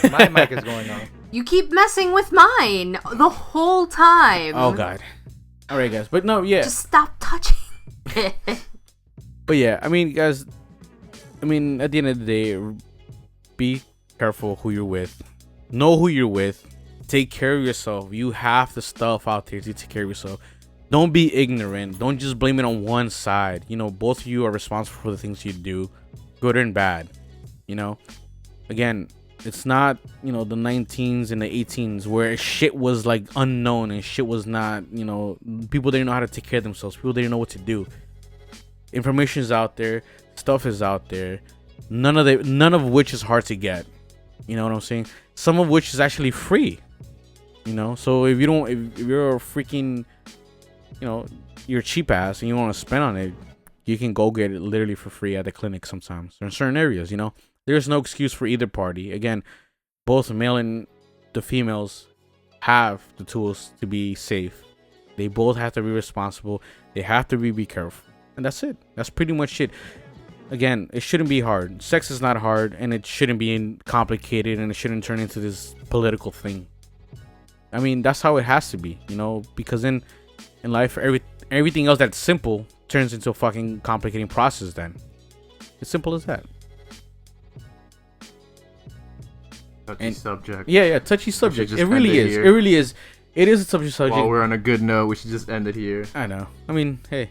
My mic is going on. You keep messing with mine the whole time. Oh God. All right, guys. But no, yeah. Just stop touching it. But yeah, I mean, guys. I mean, at the end of the day, be careful who you're with. Know who you're with. Take care of yourself. You have the stuff out there to take care of yourself. Don't be ignorant. Don't just blame it on one side. Both of you are responsible for the things you do, good and bad. Again, it's not, the 19s and the 18s where shit was like unknown and shit was not, people didn't know how to take care of themselves. People didn't know what to do. Information is out there. Stuff is out there. None of which is hard to get. You know what I'm saying? Some of which is actually free. So if you're a freaking, you're cheap ass and you want to spend on it, you can go get it literally for free at the clinic sometimes. In certain areas, there's no excuse for either party. Again, both male and the females have the tools to be safe. They both have to be responsible. They have to be careful. And that's it. That's pretty much it. Again, it shouldn't be hard. Sex is not hard, and it shouldn't be complicated, and it shouldn't turn into this political thing. I mean, that's how it has to be, because in life, everything else that's simple turns into a fucking complicating process then. It's simple as that. Touchy subject. Yeah, touchy subject. It really is. It really is. It is a touchy subject. While we're on a good note, we should just end it here. I know. I mean, hey,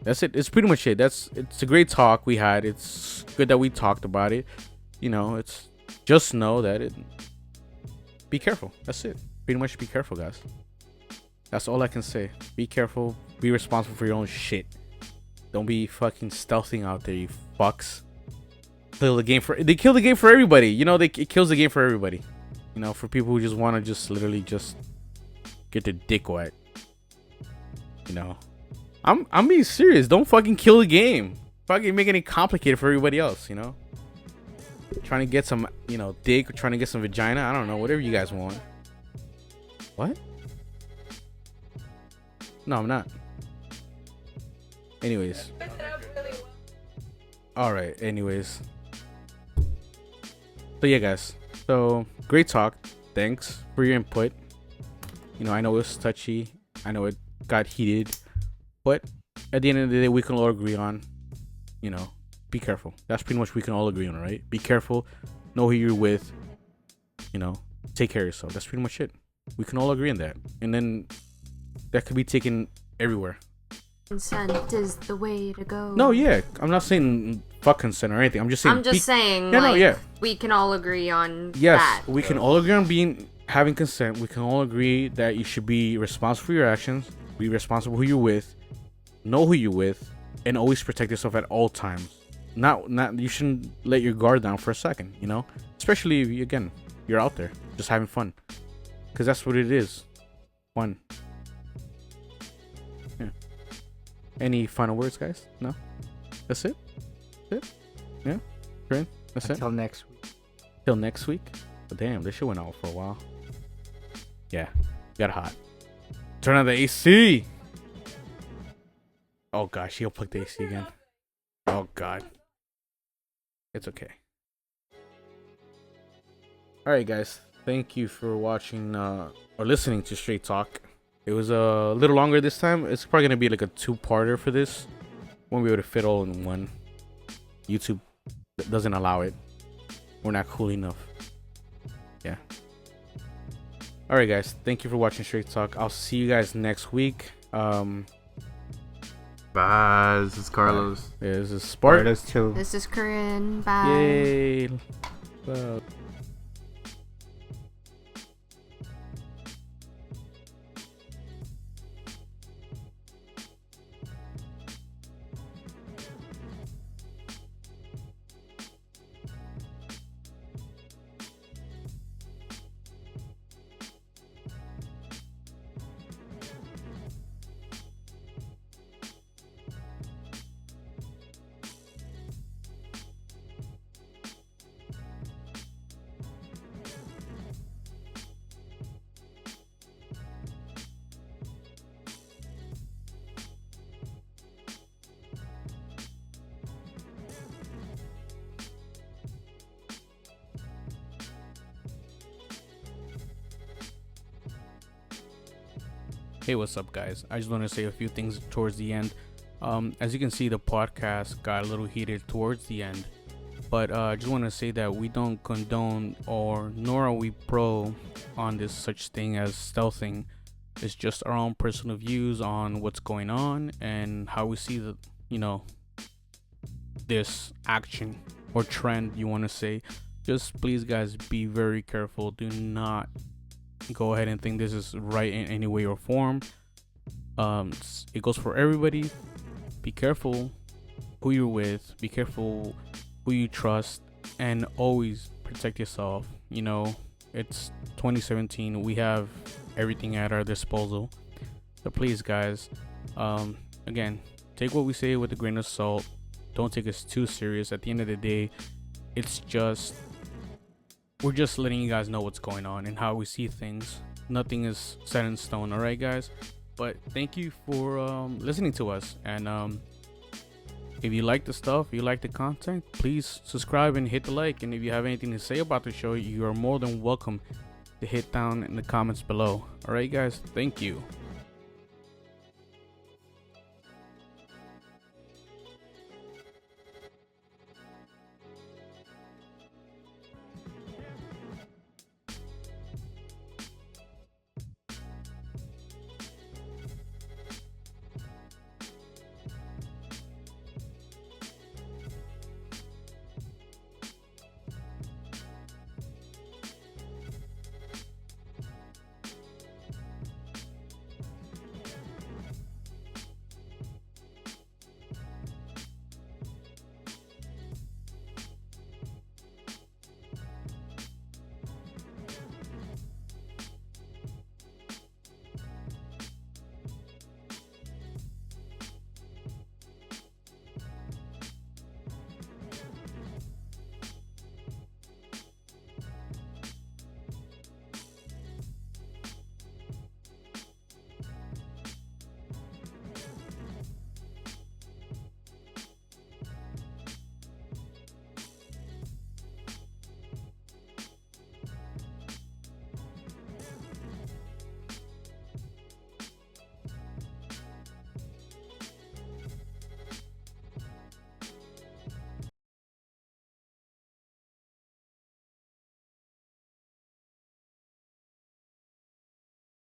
that's it. It's pretty much it. It's a great talk we had. It's good that we talked about it. It's just know that be careful. That's it. Pretty much be careful, guys. That's all I can say. Be careful. Be responsible for your own shit. Don't be fucking stealthing out there, you fucks. They kill the game for everybody. It kills the game for everybody. For people who just want to just literally just get their dick wet. I'm being serious. Don't fucking kill the game. Fucking making it complicated for everybody else. Trying to get some, dick or trying to get some vagina. I don't know. Whatever you guys want. What? No, I'm not. Anyways. Alright, anyways. So yeah, guys. So, great talk. Thanks for your input. I know it was touchy. I know it got heated. But at the end of the day, we can all agree on, be careful. That's pretty much we can all agree on, right? Be careful. Know who you're with. Take care of yourself. That's pretty much it. We can all agree on that. And then that could be taken everywhere. Consent is the way to go. No, yeah. I'm not saying fuck consent or anything. I'm just saying. We can all agree on yes, that. We can all agree on having consent. We can all agree that you should be responsible for your actions. Be responsible who you're with. Know who you're with, and always protect yourself at all times. Not you shouldn't let your guard down for a second. Especially if you're out there just having fun, because that's what it is. Fun. Yeah. Any final words, guys? No. That's it. That's it. Yeah. Great. That's Until it. next week. Till next week. But damn, this shit went out for a while. Yeah. Got hot. Turn on the AC. Oh gosh, he'll plug the AC again. Oh god. It's okay. Alright guys, thank you for watching or listening to Straight Talk. It was a little longer this time. It's probably gonna be like a 2-parter for this. Won't be able to fit all in one. YouTube doesn't allow it. We're not cool enough. Yeah. Alright guys, thank you for watching Straight Talk. I'll see you guys next week. Bye. This is Carlos. Yeah, this is Spark. Too. This is Corinne. Bye. Yay. out. Hey, what's up, guys? I just want to say a few things towards the end. As you can see, the podcast got a little heated towards the end, but I just want to say that we don't condone or nor are we pro on this such thing as stealthing. It's just our own personal views on what's going on and how we see the, this action or trend, you want to say. Just please, guys, be very careful. Do not go ahead and think this is right in any way or form. It goes for everybody. Be careful who you're with, be careful who you trust, and always protect yourself. It's 2017, we have everything at our disposal, so please, guys, again, take what we say with a grain of salt. Don't take us too serious. At the end of the day, we're just letting you guys know what's going on and how we see things. Nothing is set in stone, all right, guys? But thank you for listening to us. And if you like the stuff, you like the content, please subscribe and hit the like. And if you have anything to say about the show, you are more than welcome to hit down in the comments below. All right, guys? Thank you.